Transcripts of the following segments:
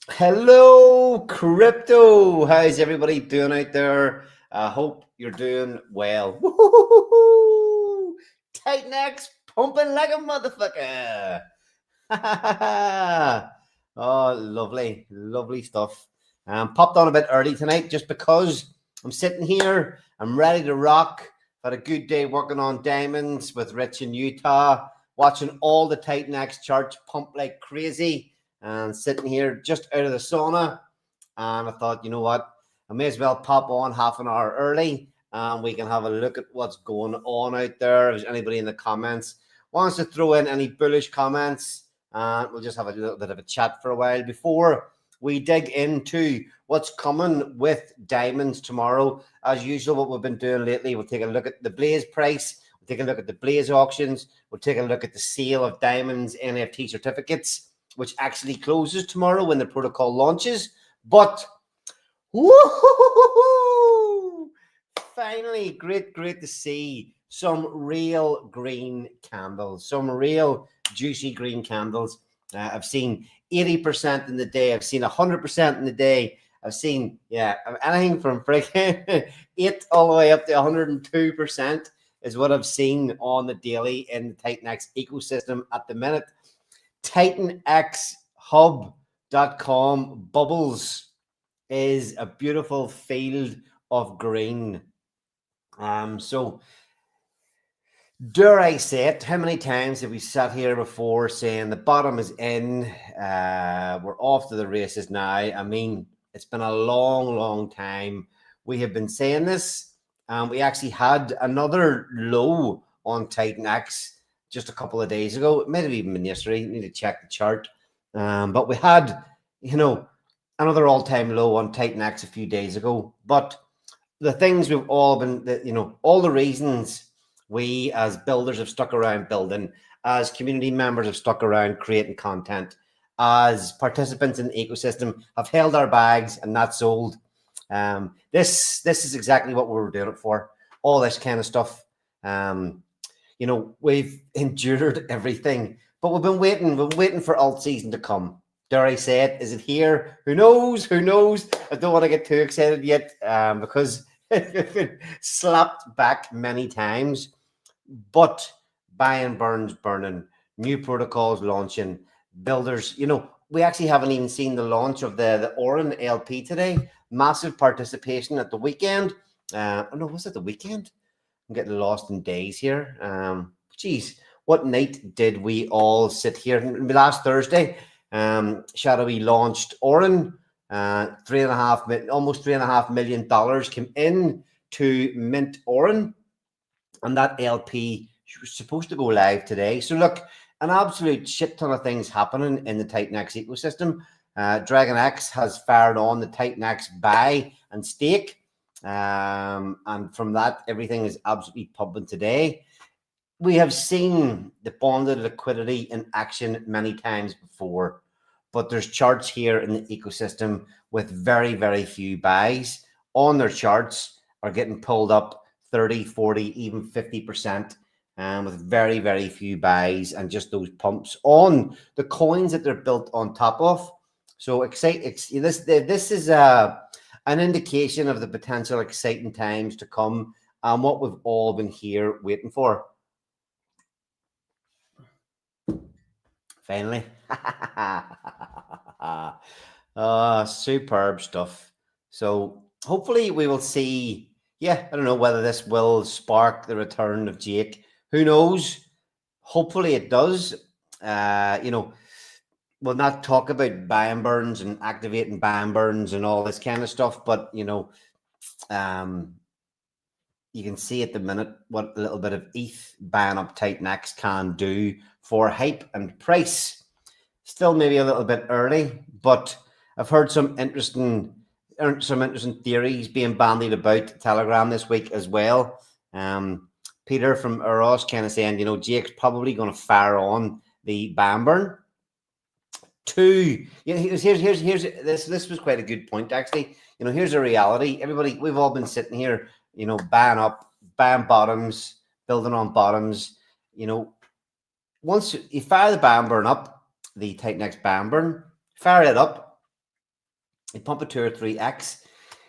Hello, crypto. How's everybody doing out there? I hope you're doing well. Woo-hoo-hoo-hoo. Titan X pumping like a motherfucker. Oh, lovely, lovely stuff. Popped on a bit early tonight just because I'm sitting here. I'm ready to rock. Had a good day working on diamonds with Rich in Utah, watching all the Titan X charts pump like crazy, and sitting here just out of the sauna. And I thought, you know what? I may as well pop on half an hour early and we can have a look at what's going on out there. If there's anybody in the comments wants to throw in any bullish comments, and we'll just have a little bit of a chat for a while before we dig into what's coming with diamonds tomorrow. As usual, what we've been doing lately, we'll take a look at the Blaze price, we'll take a look at the Blaze auctions, we'll take a look at the sale of diamonds NFT certificates, which actually closes tomorrow when the protocol launches. But woo-hoo-hoo-hoo-hoo! Finally, great to see some real green candles, some real juicy green candles. I've seen 80% in the day. I've seen 100% in the day. I've seen, anything from freaking 8 all the way up to 102% is what I've seen on the daily in the Titan X ecosystem at the minute. TitanXHub.com bubbles is a beautiful field of green. So dare I say it, how many times have we sat here before saying the bottom is in, we're off to the races now? I mean, it's been a long time we have been saying this. We actually had another low on Titan X just a couple of days ago. It might have even been yesterday. You need to check the chart. But we had, another all-time low on Titan X a few days ago. But the things we've all been, all the reasons we as builders have stuck around building, as community members have stuck around creating content, as participants in the ecosystem have held our bags and not sold. This is exactly what we were doing it for. All this kind of stuff. We've endured everything, but we've been waiting for alt season to come. Dare I say it? Is it here? Who knows? I don't want to get too excited yet because it's been slapped back many times. But buying burns burning, new protocols launching, builders. We actually haven't even seen the launch of the Orin LP today. Massive participation at the weekend. Was it the weekend? I'm getting lost in days here. What night did we all sit here? Last Thursday, Shadowy launched Orin. Almost $3.5 million came in to mint Orin, and that LP was supposed to go live today. So look, an absolute shit ton of things happening in the Titan X ecosystem. Dragon X has fired on the Titan X buy and stake. And from that, everything is absolutely pumping today. We have seen the bonded liquidity in action many times before, but there's charts here in the ecosystem with very few buys on their charts are getting pulled up 30, 40, even 50%, with very few buys and just those pumps on the coins that they're built on top of. So this is an indication of the potential exciting times to come and what we've all been here waiting for. Finally. Superb stuff. So hopefully we will see. I don't know whether this will spark the return of Jake. Who knows? Hopefully it does. We'll not talk about buying burns and activating buying burns and all this kind of stuff, but you can see at the minute what a little bit of ETH buying up Titan X can do for hype and price. Still maybe a little bit early, but I've heard some interesting theories being bandied about Telegram this week as well. Peter from Eros kind of saying, Jake's probably going to fire on the buying burn. Here's this was quite a good point actually. Here's a reality. Everybody, we've all been sitting here, buying up, buying bottoms, building on bottoms. Once you fire the buying burn up, the Titan X buying burn, fire it up, you pump it 2 or 3x.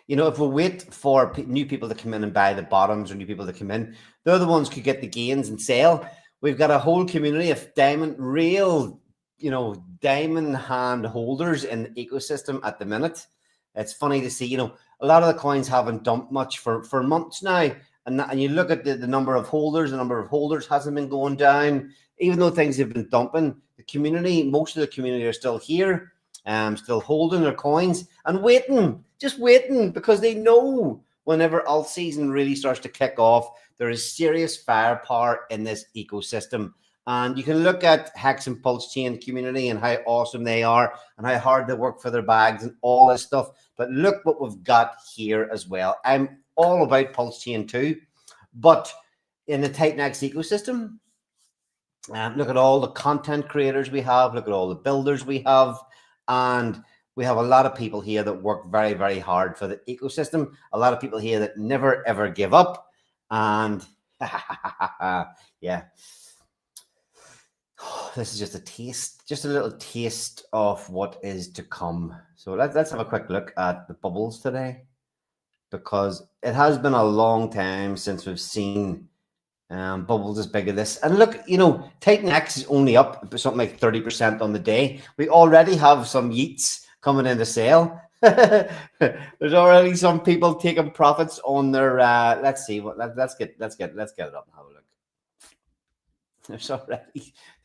You know, if we wait for new people to come in and buy the bottoms, or new people to come in, they're the ones who get the gains and sell. We've got a whole community of diamond hand holders in the ecosystem at the minute. It's funny to see, a lot of the coins haven't dumped much for months now. And you look at the number of holders, the number of holders hasn't been going down. Even though things have been dumping, most of the community are still here, still holding their coins and just waiting, because they know whenever alt season really starts to kick off, there is serious firepower in this ecosystem. And you can look at Hex and Pulse Chain community and how awesome they are and how hard they work for their bags and all this stuff. But look what we've got here as well. I'm all about Pulse Chain too, but in the TitanX ecosystem, look at all the content creators we have, look at all the builders we have, and we have a lot of people here that work very, very hard for the ecosystem. A lot of people here that never, ever give up. And yeah, this is just a little taste of what is to come. So let's have a quick look at the bubbles today, because it has been a long time since we've seen bubbles as big as this. And look, TitanX is only up something like 30% on the day. We already have some yeets coming into sale. There's already some people taking profits on their let's see what let's get it up and have a look.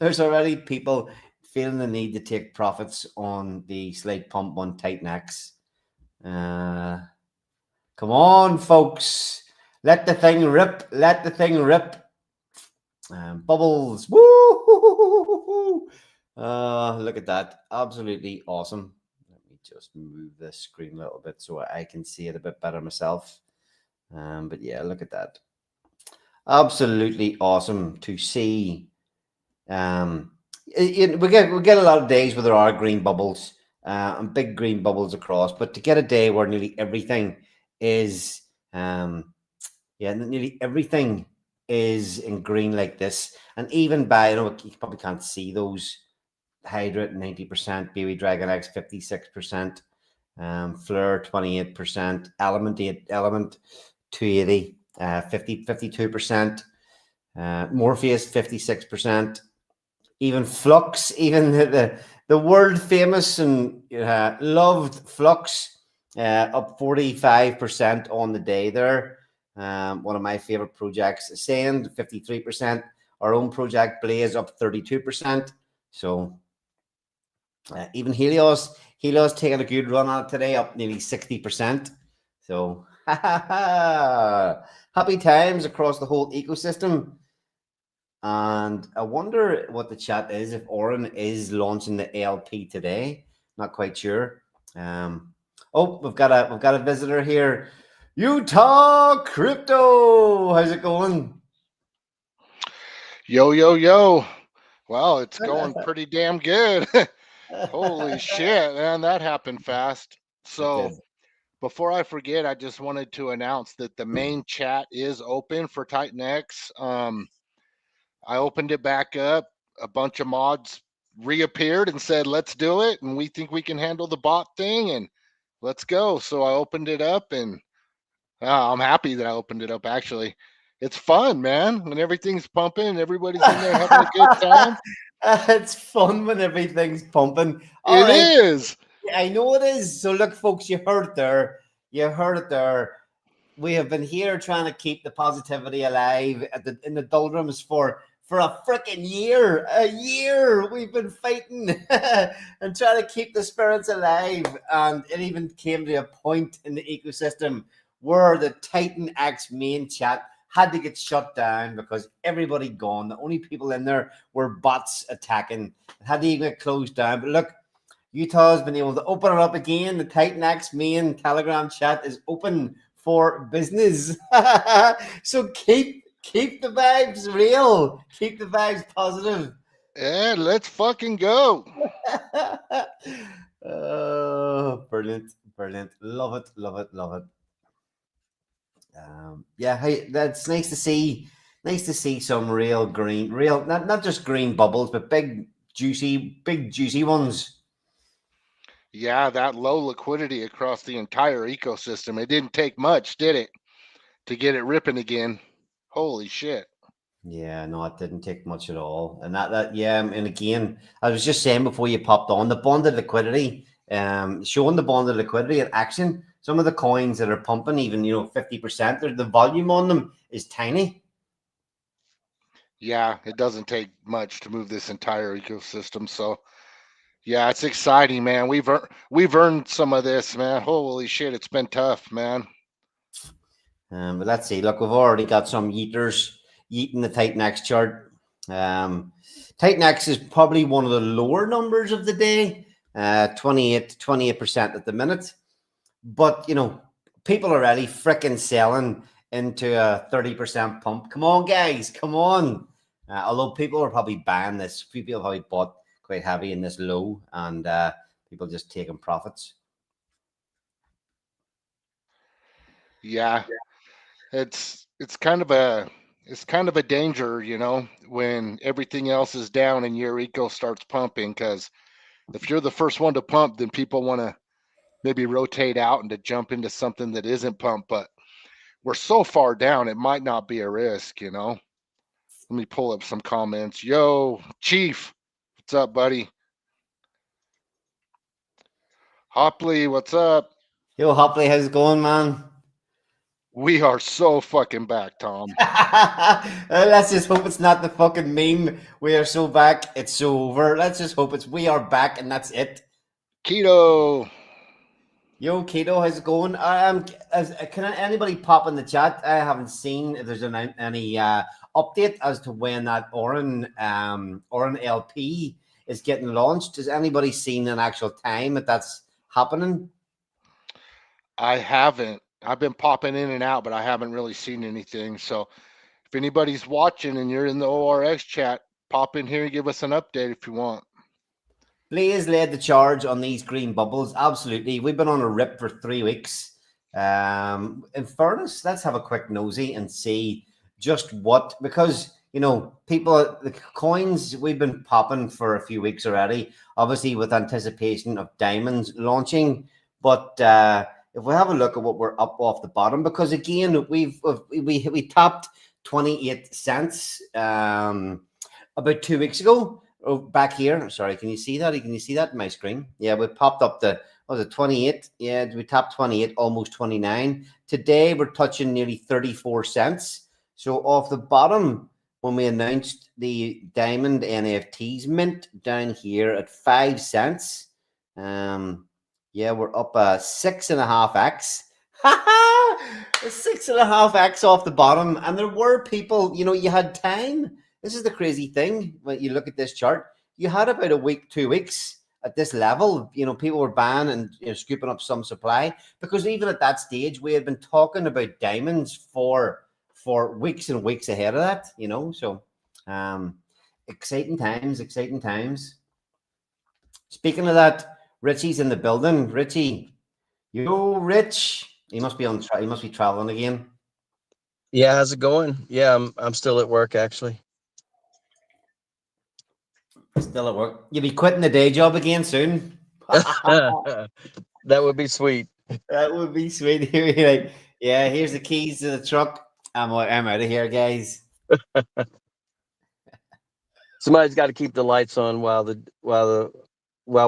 There's already people feeling the need to take profits on the slate pump on TitanX. Come on, folks. Let the thing rip. Bubbles. Woo! Look at that. Absolutely awesome. Let me just move this screen a little bit so I can see it a bit better myself. But yeah, look at that. Absolutely awesome to see. We get a lot of days where there are green bubbles and big green bubbles across, but to get a day where nearly everything is nearly everything is in green like this, and even you probably can't see those. Hydra 90%, BB Dragon X 56%, Fleur 28%, Element 280, 52%, Morpheus 56%, even Flux, even the world famous and loved Flux, up 45% on the day there. One of my favorite projects, Ascend 53%, our own project Blaze up 32%. So even Helios taking a good run on it today, up nearly 60%. So happy times across the whole ecosystem. And I wonder what the chat is, if Oren is launching the ALP today. Not quite sure. We've got a visitor here. Utah Crypto. How's it going? Yo. Well, it's going pretty damn good. Holy shit, man, that happened fast. So before I forget, I just wanted to announce that the main chat is open for TitanX. I opened it back up. A bunch of mods reappeared and said, let's do it. And we think we can handle the bot thing and let's go. So I opened it up, and I'm happy that I opened it up, actually. It's fun, man, when everything's pumping, everybody's in there having a good time. It's fun when everything's pumping. It is. I know it is. So look, folks, you heard it there. We have been here trying to keep the positivity alive in the doldrums for a freaking year. A year we've been fighting and trying to keep the spirits alive. And it even came to a point in the ecosystem where the TitanX main chat had to get shut down because everybody gone. The only people in there were bots attacking. It had to even get closed down. But look, Utah's been able to open it up again. The TitanX main Telegram chat is open for business. So keep the vibes real. Keep the vibes positive. Yeah, let's fucking go. Oh, brilliant. Love it. Hey, that's nice to see. Nice to see some real green, not just green bubbles, but big juicy ones. Yeah, that low liquidity across the entire ecosystem. It didn't take much, did it, to get it ripping again? Holy shit. Yeah, no, it didn't take much at all. And that yeah, and again, I was just saying before you popped on the bonded liquidity, showing the bonded liquidity in action. Some of the coins that are pumping, even 50%, the volume on them is tiny. Yeah, it doesn't take much to move this entire ecosystem. So yeah, it's exciting, man. We've earned some of this, man. Holy shit, it's been tough, man. But let's see. Look, we've already got some yeeters yeeting the Titan X chart. Titan X is probably one of the lower numbers of the day, 28% at the minute. But people are already freaking selling into a 30% pump. Come on, guys, come on. Although people are probably buying this, people probably bought quite heavy in this low, and people just taking profits. Yeah, it's kind of a danger, when everything else is down and your eco starts pumping. Because if you're the first one to pump, then people want to maybe rotate out and to jump into something that isn't pumped. But we're so far down, it might not be a risk. Let me pull up some comments. Yo, Chief, what's up, buddy? Hopley, what's up? Yo, Hopley, how's it going, man? We are so fucking back, Tom. Let's just hope it's not the fucking meme. We are so back, it's so over. Let's just hope it's we are back and that's it. Keto. Yo, Keto, how's it going? Can anybody pop in the chat? I haven't seen if there's any update as to when that Oran LP is getting launched. Has anybody seen an actual time that that's happening? I haven't. I've been popping in and out, but I haven't really seen anything. So if anybody's watching and you're in the ORX chat, pop in here and give us an update if you want. Blaze led the charge on these green bubbles. Absolutely. We've been on a rip for 3 weeks. In fairness, let's have a quick nosy and see just what, because, people, the coins, we've been popping for a few weeks already, obviously with anticipation of diamonds launching. But if we have a look at what we're up off the bottom, because again, we topped 28 cents about 2 weeks ago. Oh, back here. Sorry, can you see that? Can you see that in my screen? Yeah, we popped up the, what was it, 28? Yeah, we tapped 28, almost 29. Today, we're touching nearly 34 cents. So off the bottom, when we announced the Diamond NFTs mint down here at 5 cents, yeah, we're up a 6.5x. 6.5x off the bottom. And there were people, you had time. This is the crazy thing. When you look at this chart, you had about a week, 2 weeks at this level. People were buying and scooping up some supply, because even at that stage, we had been talking about diamonds for weeks and weeks ahead of that. So exciting times, exciting times. Speaking of that, Richie's in the building. Richie, Rich. He must be he must be traveling again. Yeah, how's it going? Yeah, I'm still at work actually. Still at work. You'll be quitting the day job again soon. That would be sweet. That would be sweet. Like, yeah, here's the keys to the truck. I'm out of here, guys. Somebody's got to keep the lights on while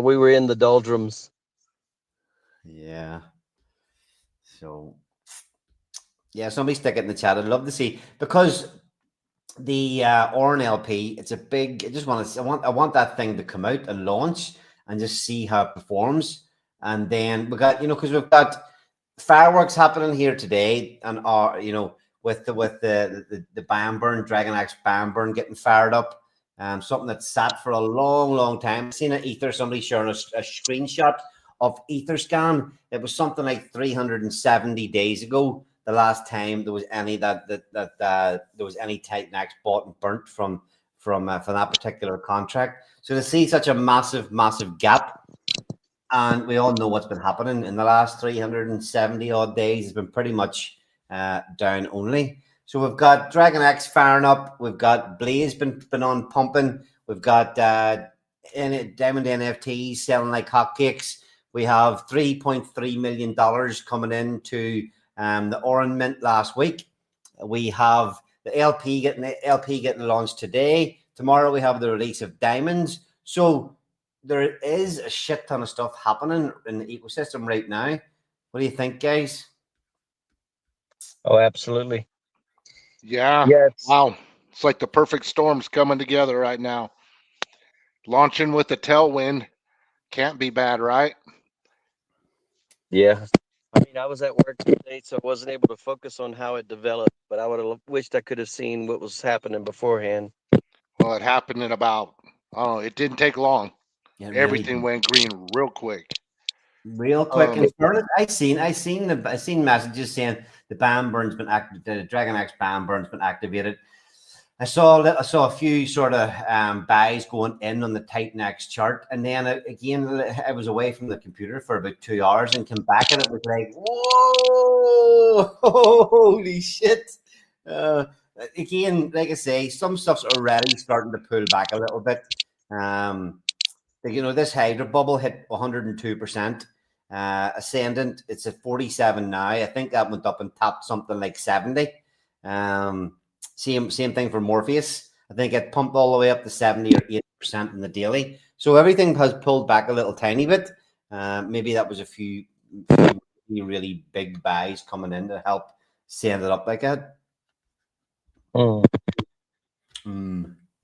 we were in the doldrums. Yeah. So, yeah, somebody stick it in the chat. I'd love to see, because the Oran LP, it's a big. I want that thing to come out and launch and just see how it performs. And then we got, because we've got fireworks happening here today, and with the Bamburn, Dragon X Bamburn getting fired up. Something that sat for a long, long time. I've seen an Ether, somebody sharing a screenshot of Etherscan. It was something like 370 days ago, the last time there was any that there was any Titan X bought and burnt from that particular contract. So to see such a massive gap, and we all know what's been happening in the last 370 odd days, has been pretty much down only. So we've got Dragon X firing up, we've got Blaze been on pumping, we've got Diamond NFTs selling like hotcakes. We have $3.3 million coming into the Oran Mint last week. We have the LP getting launched today. Tomorrow we have the release of Diamonds. So there is a shit ton of stuff happening in the ecosystem right now. What do you think, guys? Oh, absolutely. Yeah. Yes. Wow. It's like the perfect storm's coming together right now. Launching with a tailwind can't be bad, right? Yeah. I mean, I was at work today, so I wasn't able to focus on how it developed, but I would have wished I could have seen what was happening beforehand. Well, it happened in about, oh, it didn't take long. Yeah, Everything went green real quick. Real quick. In fairness, I seen messages saying the ban burn's been activated, the Dragon X ban burn's been activated. I saw a few sort of buys going in on the Titan X chart, and then again I was away from the computer for about 2 hours and came back, and it was like, whoa, holy shit! Again, like I say, some stuff's already starting to pull back a little bit. This Hydra bubble hit 102%. Ascendant, it's at 47 now. I think that went up and tapped something like 70. Same thing for Morpheus. I think it pumped all the way up to 70 or 80% in the daily. So everything has pulled back a little tiny bit. Maybe that was a few really big buys coming in to help send it up like that. Don't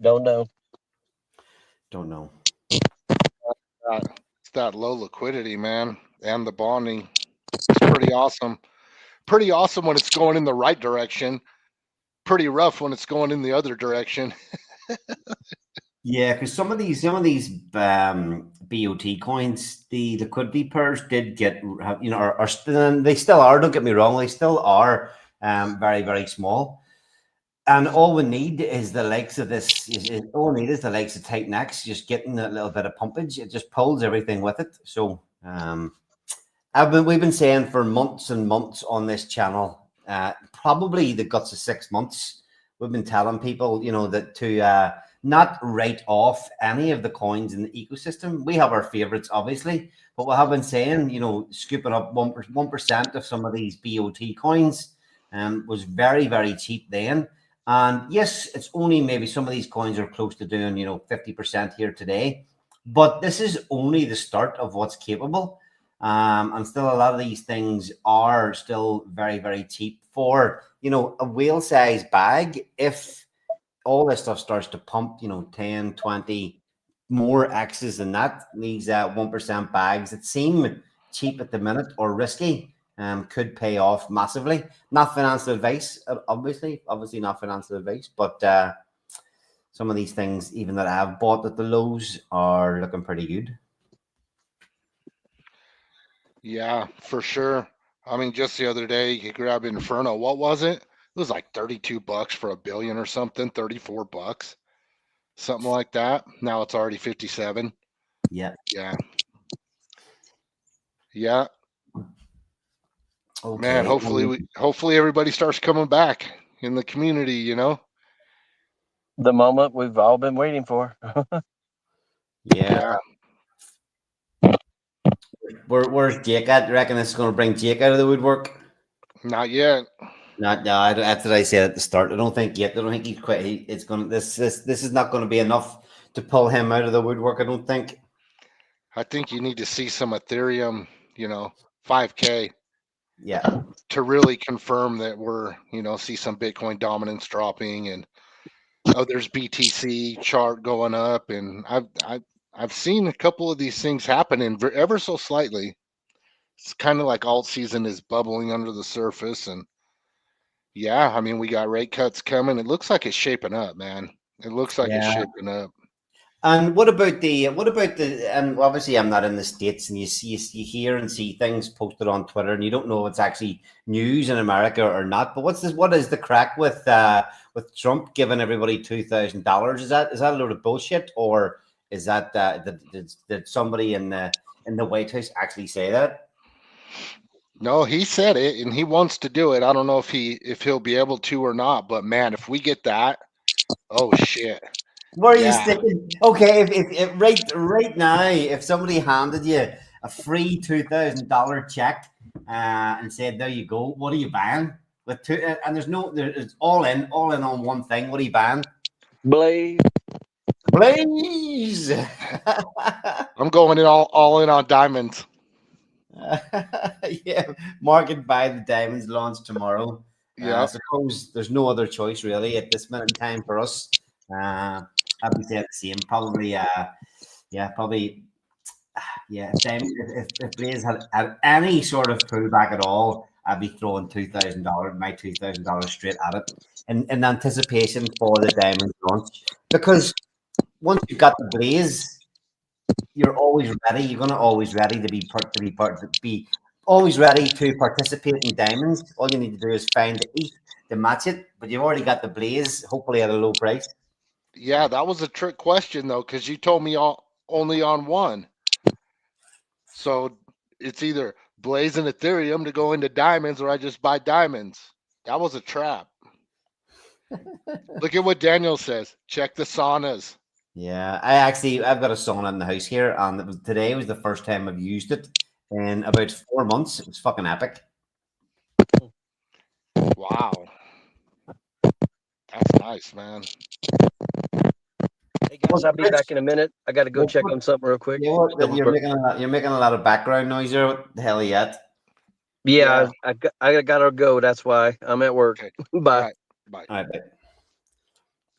know. Don't know. It's that low liquidity, man, and the bonding. It's pretty awesome. Pretty awesome when it's going in the right direction. Pretty rough when it's going in the other direction. Yeah, because some of these BOT coins, the liquidity pairs did get, they still are. Don't get me wrong, they still are very, very small. And all we need is the likes of this. All we need is the likes of Titan X just getting a little bit of pumpage. It just pulls everything with it. So we've been saying for months and months on this channel, probably the guts of 6 months. We've been telling people, that to not write off any of the coins in the ecosystem. We have our favorites, obviously, but we have been saying, scooping up 1% of some of these BOT coins was very, very cheap then. And yes, it's only maybe some of these coins are close to doing, 50% here today, but this is only the start of what's capable. And still a lot of these things are still very, very cheap for, a whale size bag. If all this stuff starts to pump, 10, 20 more X's than that, these 1% bags that seem cheap at the minute or risky, could pay off massively. Not financial advice, obviously not financial advice, but some of these things, even that I have bought at the lows, are looking pretty good. Yeah, for sure. I mean, just the other day, you grab Inferno. What was it? It was like $32 for $1 billion or something, $34, something like that. Now it's already 57. Yeah. Yeah. Okay. Man, hopefully everybody starts coming back in the community, The moment we've all been waiting for. Yeah. Where's Jake at? You reckon it's going to bring Jake out of the woodwork? Not yet. That's what I said at the start. I don't think yet. I don't think he's quite. It's going to. This is not going to be enough to pull him out of the woodwork. I don't think. I think you need to see some Ethereum, 5K. Yeah. To really confirm that we're, see some Bitcoin dominance dropping, and there's BTC chart going up, and I've seen a couple of these things happening ever so slightly. It's kind of like alt season is bubbling under the surface, and yeah, I mean, we got rate cuts coming. It looks like it's shaping up, man. It looks like it's shaping up. And what about and obviously I'm not in the States, and you hear and see things posted on Twitter, and you don't know if it's actually news in America or not. But what is the crack with Trump giving everybody $2,000? Is that a load of bullshit, or is that did somebody in the White House actually say that? No, he said it, and he wants to do it. I don't know if he'll be able to or not, but man, if we get that, oh shit. Where are you sticking? Okay, if right now, if somebody handed you a free $2,000 check and said, "There you go. What are you buying?" With two, and it's all in on one thing. What are you buying? Blaze. Blaze. I'm going in all in on diamonds. Yeah, market by the diamonds launch tomorrow. Yeah. I suppose there's no other choice really at this minute in time for us. I'd be saying the same. Probably, probably, yeah. If Blaze had any sort of pullback at all, I'd be throwing my $2,000 straight at it in anticipation for the diamond launch. Because once you've got the Blaze, you're always ready. You're going to always ready to be always ready to participate in diamonds. All you need to do is find the ETH to match it, but you've already got the Blaze, hopefully at a low price. Yeah, that was a trick question though, because you told me only on one. So it's either Blaze and Ethereum to go into diamonds, or I just buy diamonds. That was a trap. Look at what Daniel says. Check the saunas. Yeah, I've got a sauna in the house here, and today was the first time I've used it in about 4 months. It was fucking epic. Wow. That's nice, man. Hey guys, I'll be back in a minute. I got to go check on something real quick. You know what, you're making a lot of background noise here. What the hell are you at? Yeah, I gotta go. That's why I'm at work. Okay. Bye. Right. Bye.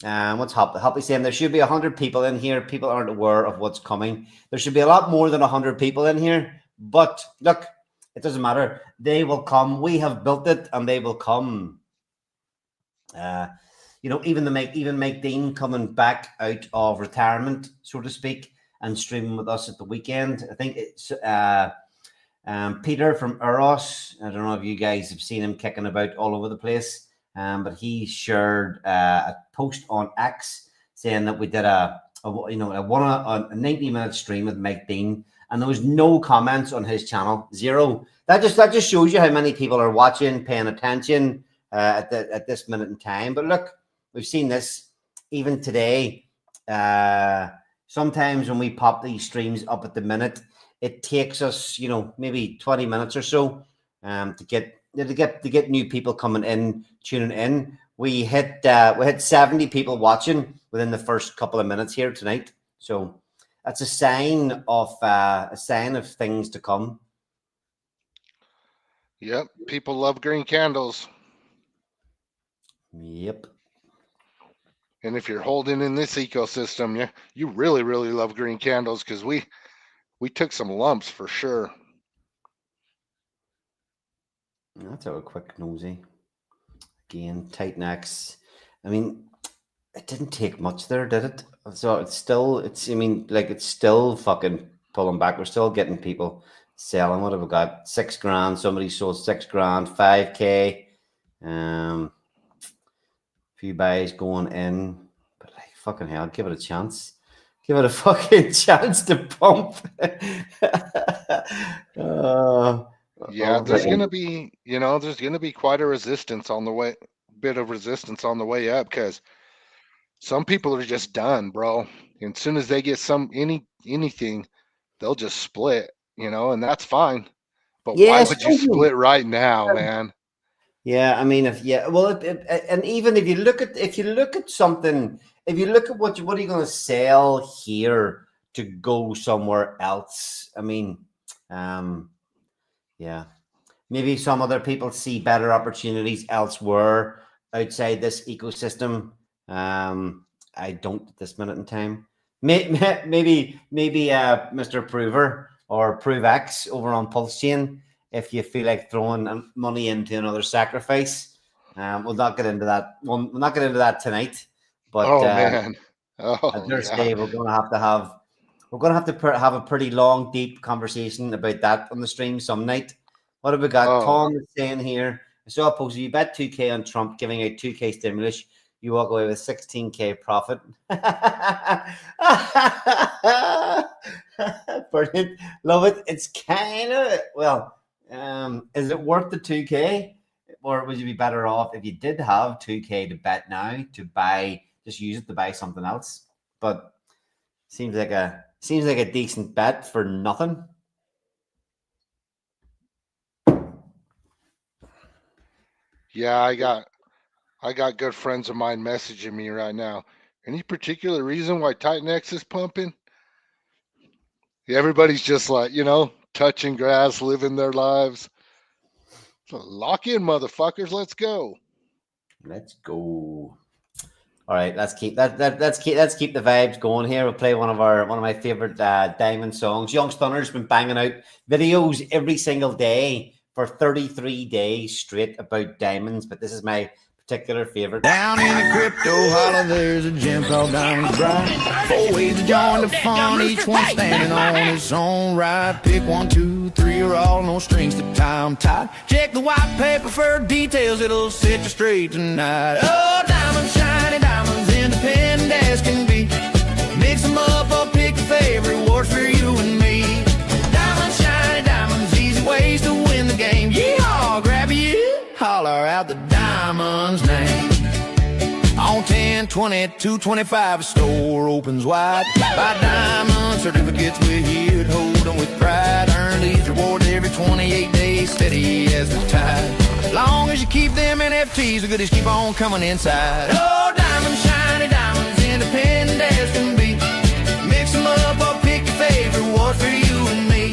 All right, what's Hoppy saying? There should be 100 people in here. People aren't aware of what's coming. There should be a lot more than 100 people in here. But look, it doesn't matter. They will come. We have built it, and they will come. Even Mike Dean coming back out of retirement, so to speak, and streaming with us at the weekend. I think it's Peter from Eros. I don't know if you guys have seen him kicking about all over the place. But he shared a post on X saying that we did a 90-minute stream with Mike Dean, and there was no comments on his channel, zero. That just shows you how many people are watching, paying attention at this minute in time. But look, we've seen this even today. Sometimes when we pop these streams up at the minute, it takes us, maybe 20 minutes or so to get new people coming in, tuning in. We hit 70 people watching within the first couple of minutes here tonight. So that's a sign of things to come. Yep. People love green candles. Yep. And if you're holding in this ecosystem, yeah, you really, really love green candles, because we took some lumps for sure. Let's have a quick nosy. Again, Titan X. I mean, it didn't take much there, did it? So it's still fucking pulling back. We're still getting people selling. What have we got? $6,000. Somebody sold $6,000, 5K. Few buys going in. But like fucking hell, give it a chance. Give it a fucking chance to pump. Yeah, there's gonna be quite a resistance on the way, bit of resistance on the way up, because some people are just done, bro. And as soon as they get anything, they'll just split, and that's fine. But why would you split right now, man? Yeah, I mean, and even if you look at something, if you look at what are you going to sell here to go somewhere else? I mean, yeah, maybe some other people see better opportunities elsewhere outside this ecosystem. I don't at this minute in time. Maybe Mr. Prover or ProveX over on Pulse Chain, if you feel like throwing money into another sacrifice. We'll not get into that. We'll not get into that tonight. But man, I dare say we're going to have to have a pretty long, deep conversation about that on the stream some night. What have we got? Tom is saying here, I saw a post. You bet 2K on Trump giving out 2K stimulus, you walk away with 16K profit. Brilliant. Love it. It's kind of, is it worth the 2K? Or would you be better off if you did have 2K to bet now just use it to buy something else? But seems like a decent bet for nothing. Yeah, I got good friends of mine messaging me right now. Any particular reason why Titan X is pumping? Yeah, everybody's just like, touching grass, living their lives. So lock in, motherfuckers. Let's go. Let's go. All right, let's keep let's keep the vibes going here. We'll play one of my favorite Diamond songs. Young Stunner's been banging out videos every single day for 33 days straight about diamonds, but this is my particular favorite. Down in the crypto holler, there's a gem called Diamond Bright. 4 ways to join the fun, each one standing on its own right. Pick 1, 2, 3, or all, no strings to tie 'em tight. Check the white paper for details, it'll set you straight tonight. Oh, diamonds, shiny diamonds, independent as can be. Mix 'em up or pick a favorite, works for you and me. Diamonds, shiny diamonds, easy ways to win the game. Yeehaw, grab you, holler out the Diamond's name. On 10, 20, 225, store opens wide. Buy diamond certificates, we're here to hold them with pride. Earn these rewards every 28 days, steady as the tide. As long as you keep them NFTs, the goodies keep on coming inside. Oh, diamonds, shiny diamonds, independent as can be. Mix them up or pick your favorite, what's for you and me.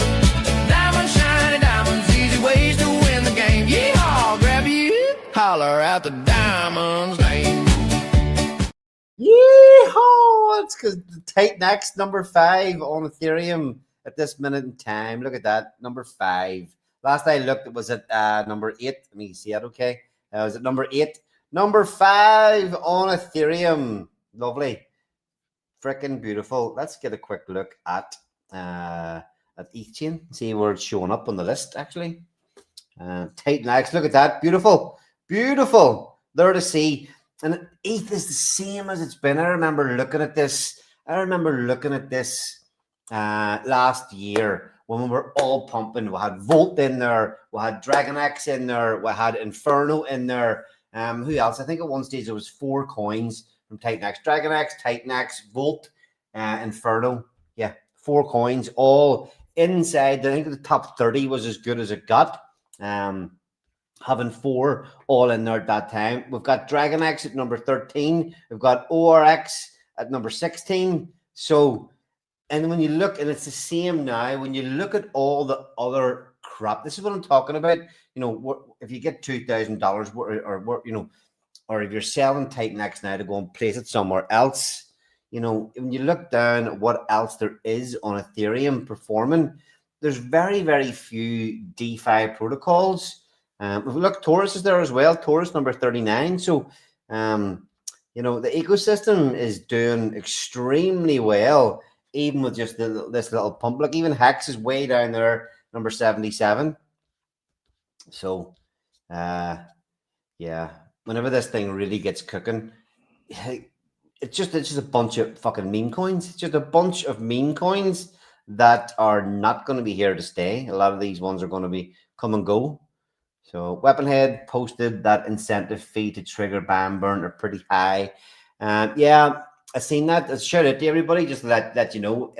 Diamonds, shiny diamonds, easy ways to win the game. Yeehaw, grab you, holler out the Diamond's name. Yeehaw! It's because the Titan X number 5 on Ethereum at this minute in time. Look at that, number 5. Last I looked, it was at number 8. Let me see that. Okay, it was at number 8. Number 5 on Ethereum. Lovely, freaking beautiful. Let's get a quick look at ETHChain. See where it's showing up on the list. Actually, Titan X. Look at that, beautiful, beautiful. There to see. And ETH is the same as it's been. I remember looking at this. Last year when we were all pumping. We had Volt in there. We had Dragon X in there. We had Inferno in there. Who else? I think at one stage there was 4 coins from Titan X. Dragon X, Titan X, Volt, Inferno. Yeah, 4 coins all inside. I think the top 30 was as good as it got. Having 4 all in there at that time. We've got Dragon X at number 13. We've got ORX at number 16. So, and when you look, and it's the same now, when you look at all the other crap, this is what I'm talking about. If you get $2,000 or if you're selling Titan X now to go and place it somewhere else, when you look down at what else there is on Ethereum performing, there's very, very few DeFi protocols. Look, Taurus is there as well. Taurus number 39. So, the ecosystem is doing extremely well, even with just this little pump. Like even Hex is way down there, number 77. So, yeah, whenever this thing really gets cooking, it's just a bunch of fucking meme coins. It's just a bunch of meme coins that are not going to be here to stay. A lot of these ones are going to be come and go. So Weaponhead posted that incentive fee to trigger ban burn are pretty high. Yeah, I've seen that. I'll shout out to everybody, just let you know.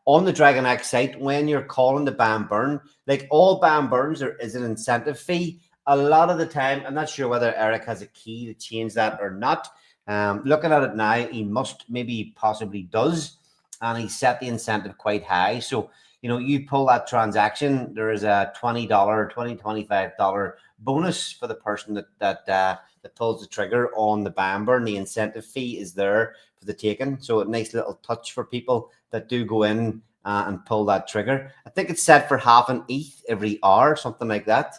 On the Dragon X site, when you're calling the ban burn, like all ban burns, there is an incentive fee. A lot of the time, I'm not sure whether Eric has a key to change that or not. Looking at it now, he possibly does, and he set the incentive quite high. So, you pull that transaction, there is a $25 bonus for the person that pulls the trigger on the ban burn. The incentive fee is there for the taking. So a nice little touch for people that do go in and pull that trigger. I think it's set for half an ETH every hour, something like that.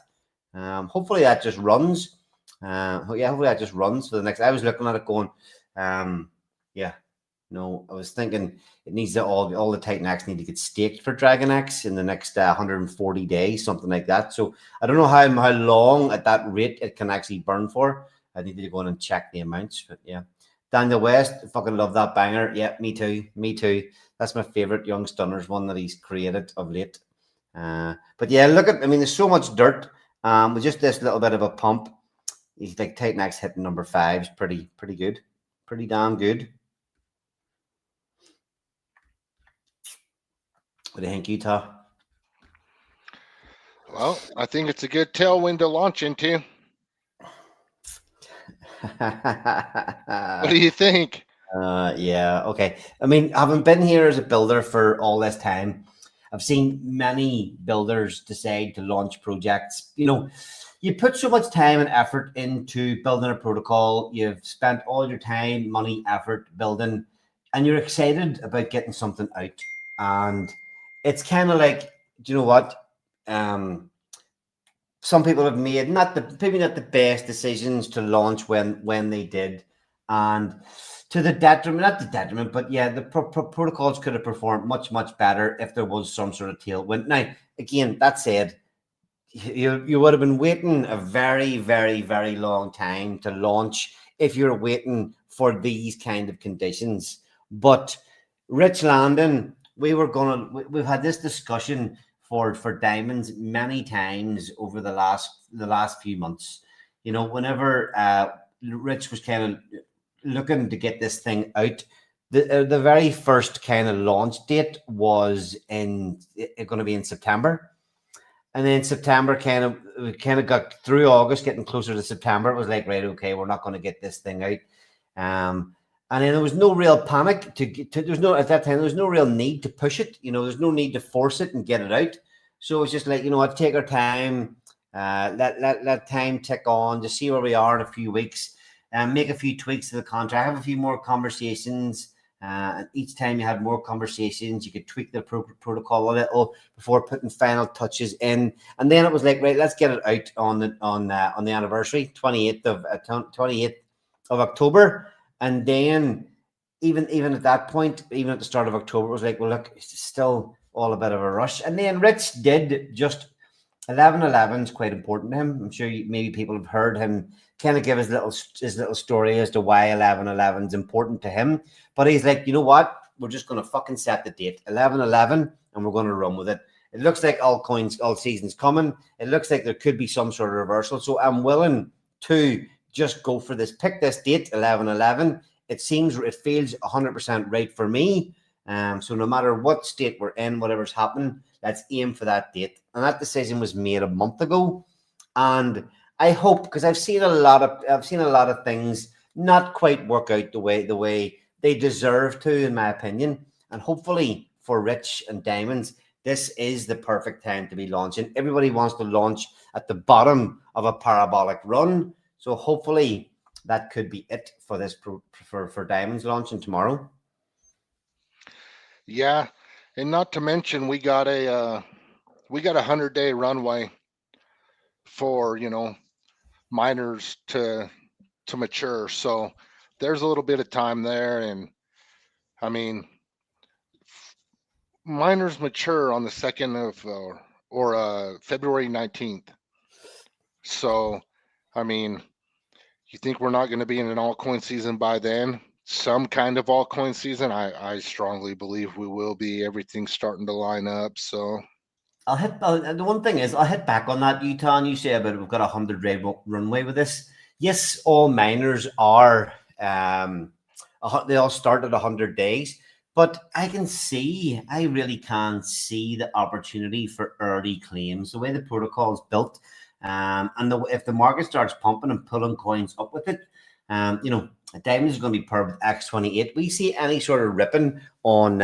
Hopefully that just runs. Hopefully that just runs for the next. I was looking at it going, I was thinking it needs to all the Titan X need to get staked for Dragon X in the next 140 days, something like that. So I don't know how long at that rate it can actually burn for. I need to go in and check the amounts, but yeah. Daniel West, I fucking love that banger. Yeah, me too. That's my favorite Young Stunners one that he's created of late. But yeah, there's so much dirt. With just this little bit of a pump, he's like Titan X hitting number 5 is pretty good, pretty damn good. What do you think, Utah? Well, I think it's a good tailwind to launch into. What do you think? Yeah, okay. I mean, having been here as a builder for all this time, I've seen many builders decide to launch projects. You put so much time and effort into building a protocol. You've spent all your time, money, effort building, and you're excited about getting something out. And it's kind of like, do you know what? Some people have made maybe not the best decisions to launch when they did, and to the detriment, not the detriment, but yeah, the protocols could have performed much better if there was some sort of tailwind. Now, again, that said, you would have been waiting a very long time to launch if you're waiting for these kind of conditions. But Rich Landon, we've had this discussion for diamonds many times over the last few months. Whenever Rich was kind of looking to get this thing out, the very first kind of launch date was going to be in September. And then September kind of got through August, getting closer to September. It was like, right, okay, we're not going to get this thing out. And then there was no real panic at that time. There was no real need to push it. There's no need to force it and get it out. So it's just like, what, take our time, let time tick on, just see where we are in a few weeks, and make a few tweaks to the contract, have a few more conversations. And each time you had more conversations, you could tweak the protocol a little before putting final touches in. And then it was like, right, let's get it out on the anniversary, 28th of October. And then even at that point, even at the start of October, it was like, well, look, it's still all a bit of a rush. And then Rich did just 11-11 is quite important to him. I'm sure maybe people have heard him kind of give his little story as to why 11-11 is important to him. But he's like, you know what? We're just going to fucking set the date, 11-11, and we're going to run with it. It looks like all season's coming. It looks like there could be some sort of reversal. So I'm willing to just go for this. Pick this date, 11-11. It feels 100% right for me. So no matter what state we're in, whatever's happening, let's aim for that date. And that decision was made a month ago. And I hope, because I've seen a lot of things not quite work out the way they deserve to, in my opinion. And hopefully for Rich and Diamonds, this is the perfect time to be launching. Everybody wants to launch at the bottom of a parabolic run. So hopefully that could be it for this for Diamonds launching tomorrow. Yeah, and not to mention we got a 100-day runway for miners to mature. So there's a little bit of time there, and I mean, miners mature on the 2nd of or February 19th. So I mean, you think we're not going to be in an altcoin season by then? Some kind of altcoin season. I strongly believe we will be. Everything's starting to line up. So the one thing is, I'll hit back on that, Utah, and you say about we've got a 100-day runway with this. Yes, all miners are they all start at 100 days, but I really can see the opportunity for early claims, the way the protocol is built, and if the market starts pumping and pulling coins up with it, Diamonds is going to be paired with X28. We see any sort of ripping on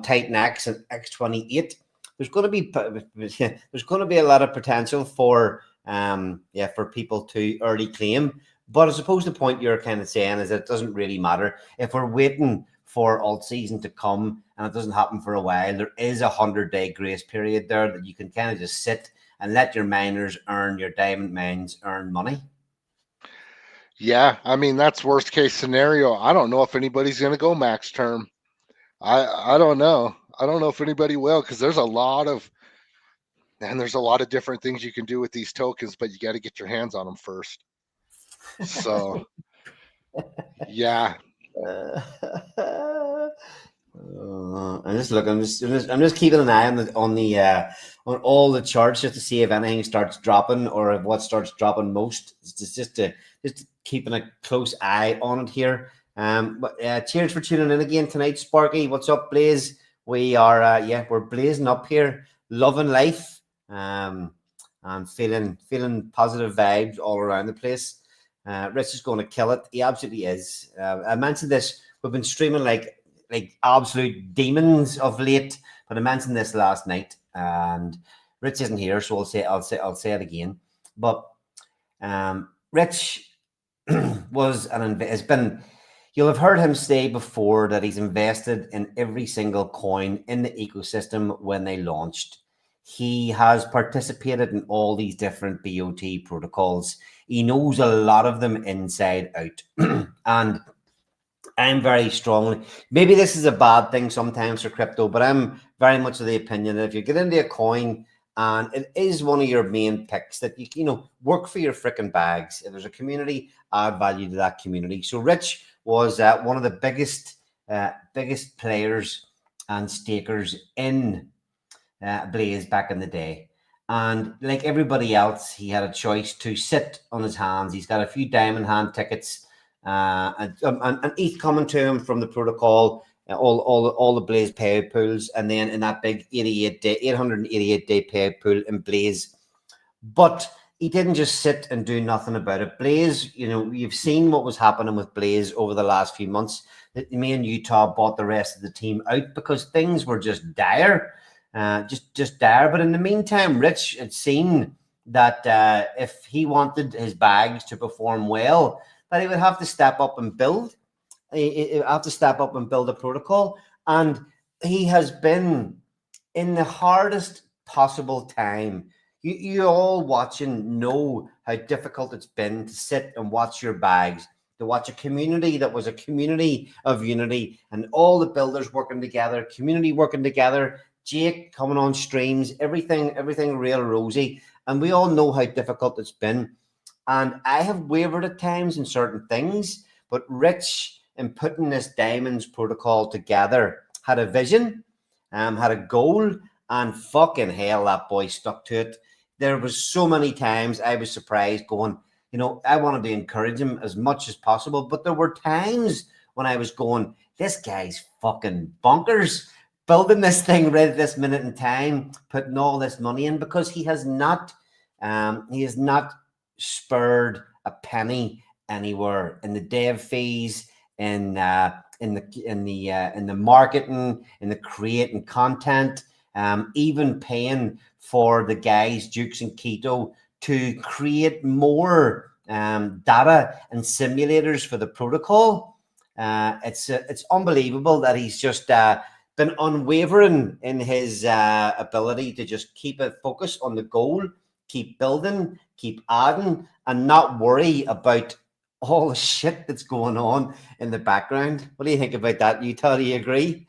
Titan X and X28. There's going to be a lot of potential for people to early claim. But I suppose the point you're kind of saying is that it doesn't really matter if we're waiting for alt season to come and it doesn't happen for a while. There is a 100-day grace period there that you can kind of just sit and let your miners earn your diamond mines earn money. Yeah, I mean, that's worst case scenario. I don't know if anybody's going to go max term. I don't know. I don't know if anybody will, because there's a lot of different things you can do with these tokens, but you got to get your hands on them first. So, yeah. I'm just keeping an eye on all the charts just to see if anything starts dropping or if what starts dropping most. It's just keeping a close eye on it here. But cheers for tuning in again tonight, Sparky. What's up, Blaze? We are we're blazing up here, loving life, and feeling positive vibes all around the place. Rich is going to kill it. He absolutely is. I mentioned this. We've been streaming like absolute demons of late, but I mentioned this last night, and Rich isn't here, so I'll say it again. But Rich has been. You'll have heard him say before that he's invested in every single coin in the ecosystem when they launched. He has participated in all these different BOT protocols. He knows a lot of them inside out. And I'm very strongly, maybe this is a bad thing sometimes for crypto, but I'm very much of the opinion that if you get into a coin and it is one of your main picks, that you know, work for your freaking bags. If there's a community, add value to that community. So Rich was one of the biggest players and stakers in Blaze back in the day. And like everybody else, he had a choice to sit on his hands. He's got a few diamond hand tickets and ETH coming to him from the protocol, all the Blaze payout pools, and then in that big 888-day payout pool in Blaze. But he didn't just sit and do nothing about it. Blaze, you know, you've seen what was happening with Blaze over the last few months. Me and Utah bought the rest of the team out because things were just dire. Just dire. But in the meantime, Rich had seen that if he wanted his bags to perform well, that he would have to step up and build. He have to step up and build a protocol. And he has been in the hardest possible time. You all watching know how difficult it's been to sit and watch your bags, to watch a community that was a community of unity and all the builders working together, community working together, Jake coming on streams, everything real rosy. And we all know how difficult it's been. And I have wavered at times in certain things, but Rich, in putting this Diamonds protocol together, had a vision, had a goal, and fucking hell, that boy stuck to it. There was so many times I was surprised going, you know, I wanted to encourage him as much as possible, but there were times when I was going, this guy's fucking bonkers, building this thing right at this minute in time, putting all this money in, because he has not spurred a penny anywhere in the dev fees, in the marketing, in the creating content, even paying for the guys Dukes and Keto to create more data and simulators for the protocol. It's unbelievable that he's just been unwavering in his ability to just keep a focus on the goal, keep building, keep adding, and not worry about all the shit that's going on in the background. What do you think about that, Utah? Do you agree?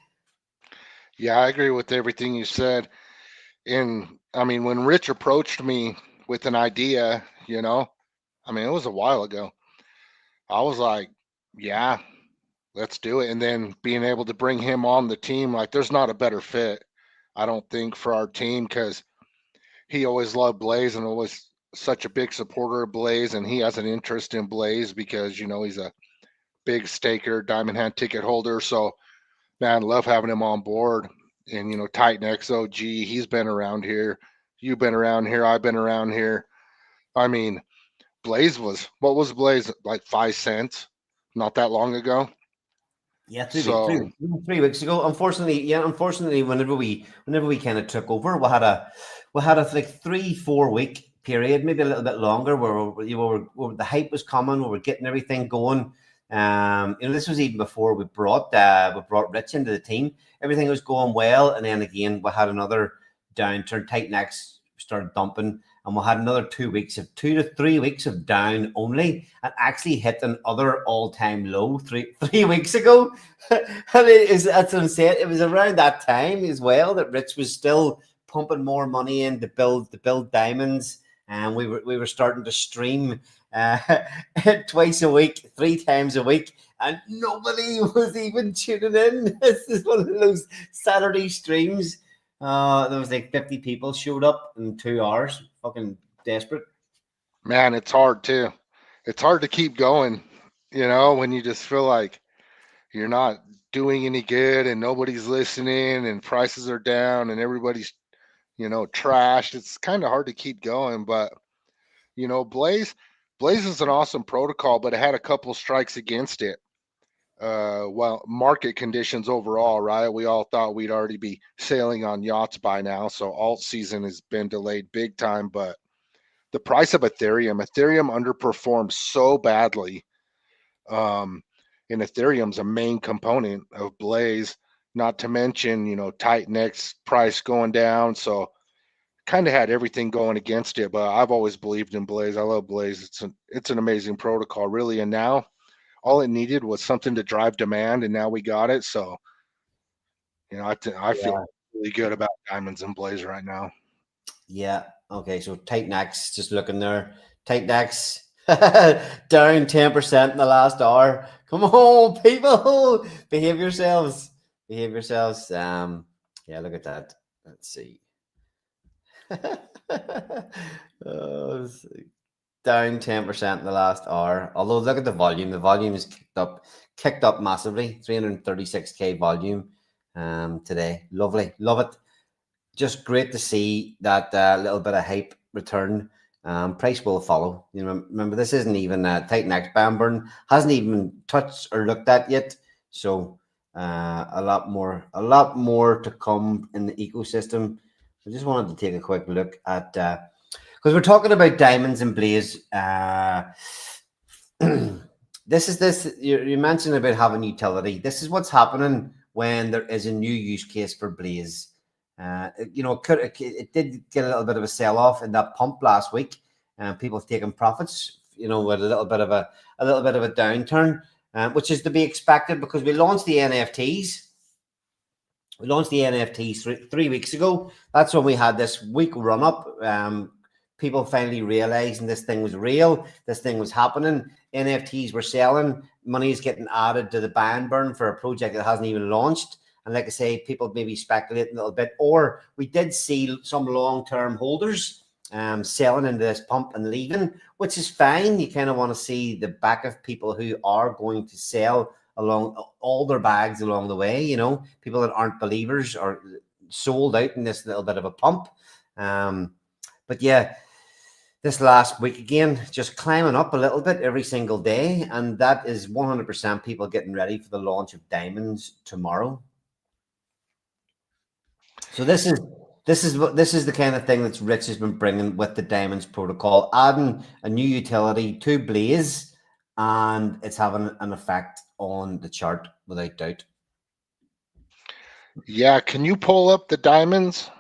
Yeah, I agree with everything you said. I mean, when Rich approached me with an idea, you know, I mean, it was a while ago. I was like, yeah, let's do it. And then being able to bring him on the team, like, there's not a better fit, I don't think, for our team, because he always loved Blaze and was such a big supporter of Blaze, and he has an interest in Blaze because, you know, he's a big staker, diamond hand ticket holder. So, man, love having him on board. And, you know, Titan XOG, he's been around here. You've been around here. I've been around here. I mean, Blaze what was Blaze, like 5 cents not that long ago? Yeah, 3 weeks ago. Unfortunately, whenever we kind of took over, we had a like 3-4 week period, maybe a little bit longer, where the hype was coming, we were getting everything going. You know, this was even before we brought Rich into the team. Everything was going well, and then again we had another downturn. Titan X started dumping, and we had another 2 to 3 weeks of down only, and actually hit another all-time low three weeks ago. And that's what I'm saying. It was around that time as well that Rich was still pumping more money in to build diamonds, and we were starting to stream twice a week, 3 times a week, and nobody was even tuning in. This is one of those Saturday streams. There was like 50 people showed up in 2 hours. Fucking desperate. Man, it's hard too. It's hard to keep going, you know, when you just feel like you're not doing any good and nobody's listening and prices are down and everybody's, you know, trashed. It's kind of hard to keep going. But, you know, Blaze, Blaze is an awesome protocol, but it had a couple strikes against it. Well, market conditions overall, right? We all thought we'd already be sailing on yachts by now, so alt season has been delayed big time. But the price of Ethereum underperformed so badly. And Ethereum's a main component of Blaze, not to mention, Titanx price going down. So kind of had everything going against it, but I've always believed in Blaze. I love Blaze. It's an amazing protocol, really. And now all it needed was something to drive demand, and now we got it. So, I feel really good about diamonds and Blaze right now. Yeah. Okay. So Titanx, just looking there. Titanx down 10% in the last hour. Come on, people, behave yourselves. Behave yourselves. Yeah. Look at that. Let's see. Down 10% in the last hour. Although look at the volume. The volume is kicked up massively. 336k volume today. Lovely. Love it. Just great to see that little bit of hype return. Price will follow. Remember, this isn't even Titanx Bamburn hasn't even touched or looked at yet. So a lot more to come in the ecosystem. I just wanted to take a quick look at because we're talking about diamonds and Blaze. You mentioned about having utility. This is what's happening when there is a new use case for Blaze. It did get a little bit of a sell-off in that pump last week, and people taking profits. With a little bit of a downturn, which is to be expected because we launched the NFTs. We launched the NFTs 3 weeks ago. That's when we had this week run up. People finally realizing this thing was real. This thing was happening. NFTs were selling. Money is getting added to the Bamburn for a project that hasn't even launched. And like I say, people maybe speculating a little bit. Or we did see some long-term holders selling into this pump and leaving, which is fine. You kind of want to see the back of people who are going to sell along all their bags along the way, people that aren't believers or sold out in this little bit of a pump. But yeah, this last week again, just climbing up a little bit every single day. And that is 100% people getting ready for the launch of diamonds tomorrow. So this is the kind of thing that Rich has been bringing with the diamonds protocol, adding a new utility to Blaze, and it's having an effect on the chart without doubt. Yeah, can you pull up the diamonds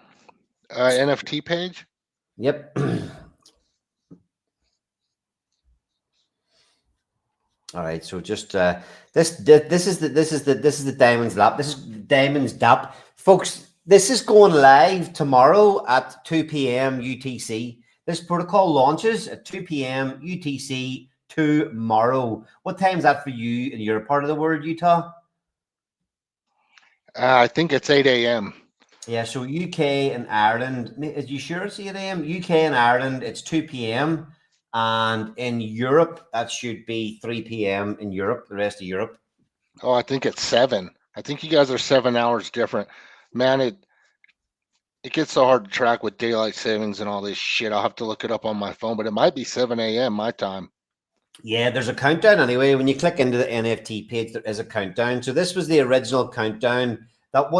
NFT page? Yep. All right, so just this is the Diamonds Lab. This is Diamonds DApp, folks. This is going live tomorrow at 2 p.m. UTC. This protocol launches at 2 p.m. UTC tomorrow. What time is that for you in your part of the world, Utah? I think it's 8 a.m. Yeah, so UK and Ireland. Are you sure it's 8 a.m.? UK and Ireland, it's 2 p.m. And in Europe, that should be 3 p.m. in Europe, the rest of Europe. Oh, I think it's 7. I think you guys are 7 hours different. Man, it gets so hard to track with daylight savings and all this shit. I'll have to look it up on my phone, but it might be 7 a.m. my time. Yeah, there's a countdown anyway. When you click into the NFT page, there is a countdown. So this was the original countdown.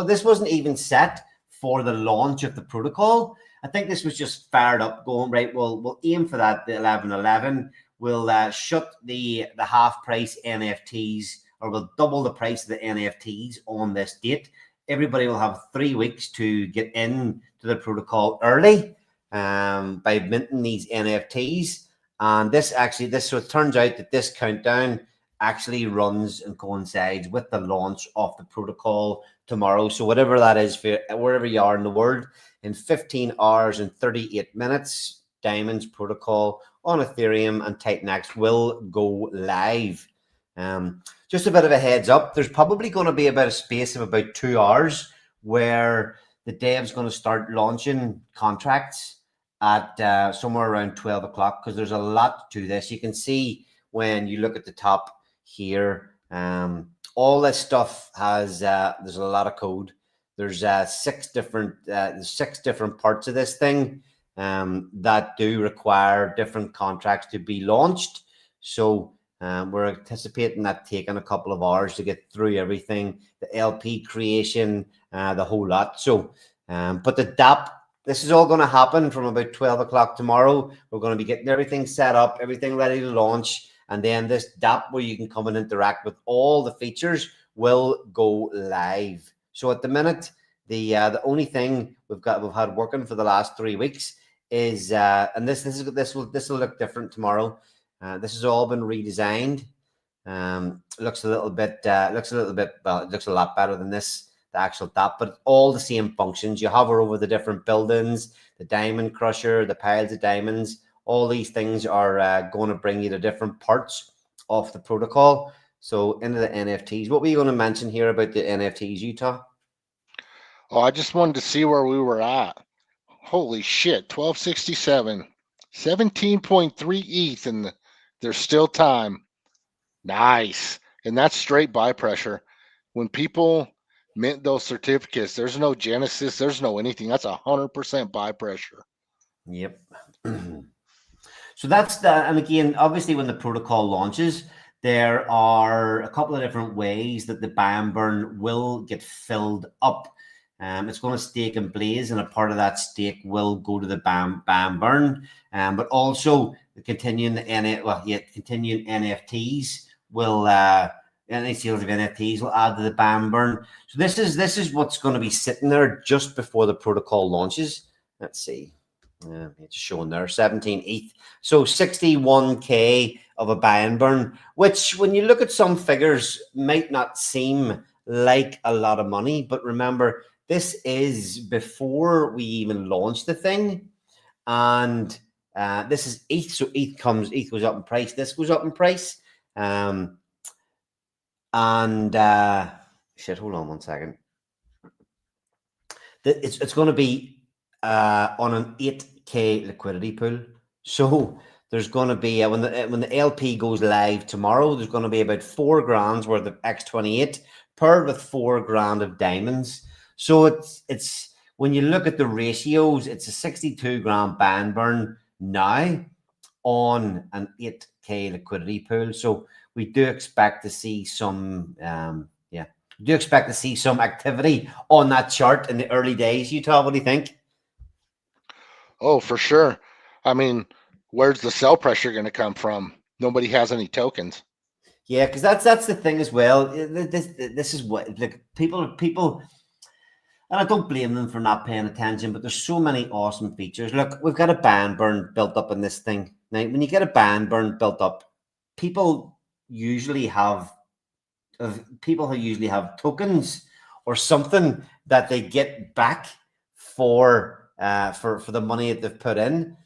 This wasn't even set for the launch of the protocol. I think this was just fired up, going right. We'll aim for that. The 11/11. We'll shut the half price NFTs, or we'll double the price of the NFTs on this date. Everybody will have 3 weeks to get in to the protocol early by minting these NFTs. And so it turns out that this countdown actually runs and coincides with the launch of the protocol tomorrow. So whatever that is for wherever you are in the world, in 15 hours and 38 minutes, Diamonds protocol on Ethereum and Titanx will go live. Just a bit of a heads up, there's probably going to be about a space of about 2 hours where the dev's going to start launching contracts at somewhere around 12 o'clock, because there's a lot to this. You can see when you look at the top here, all this stuff has there's a lot of code. There's 6 different parts of this thing. that do require different contracts to be launched. So we're anticipating that taking a couple of hours to get through everything, the LP creation, the whole lot. So, but the DAP, this is all going to happen from about 12 o'clock tomorrow. We're going to be getting everything set up, everything ready to launch. And then this DAP, where you can come and interact with all the features, will go live. So at the minute, the only thing we've had working for the last 3 weeks is and this will look different tomorrow. This has all been redesigned. Looks a little bit well, it looks a lot better than this, the actual DAP, but all the same functions. You hover over the different buildings, the diamond crusher, the piles of diamonds. All these things are going to bring you to different parts of the protocol. So into the NFTs. What were you going to mention here about the NFTs, Utah? Oh, I just wanted to see where we were at. Holy shit, 1267, 17.3 ETH, and there's still time. Nice. And that's straight buy pressure. When people mint those certificates, there's no Genesis, there's no anything. That's 100% buy pressure. Yep. So that's and again, obviously when the protocol launches, there are a couple of different ways that the buy and burn will get filled up. It's going to stake and blaze, and a part of that stake will go to the buy and burn. But also the continuing NFTs will any sales of NFTs will add to the buy and burn. So this is what's going to be sitting there just before the protocol launches. Let's see. It's showing there 17 ETH. So 61K of a buy and burn, which when you look at some figures might not seem like a lot of money, but remember, this is before we even launch the thing. And this is ETH. So ETH goes up in price. This goes up in price. Hold on 1 second. It's going to be on an 8K liquidity pool. So there's going to be when the LP goes live tomorrow, there's going to be about 4 grand's worth of X28 paired with 4 grand of diamonds. So it's when you look at the ratios, it's a 62 grand buy and burn now on an 8K liquidity pool. So we do expect to see some activity on that chart in the early days. Utah, what do you think? Oh, for sure. I mean, where's the sell pressure going to come from? Nobody has any tokens. Yeah, because that's the thing as well. This is what like people, and I don't blame them for not paying attention. But there's so many awesome features. Look, we've got a buy and burn built up in this thing. Now, when you get a buy and burn built up, people who usually have tokens or something that they get back for the money that they've put in,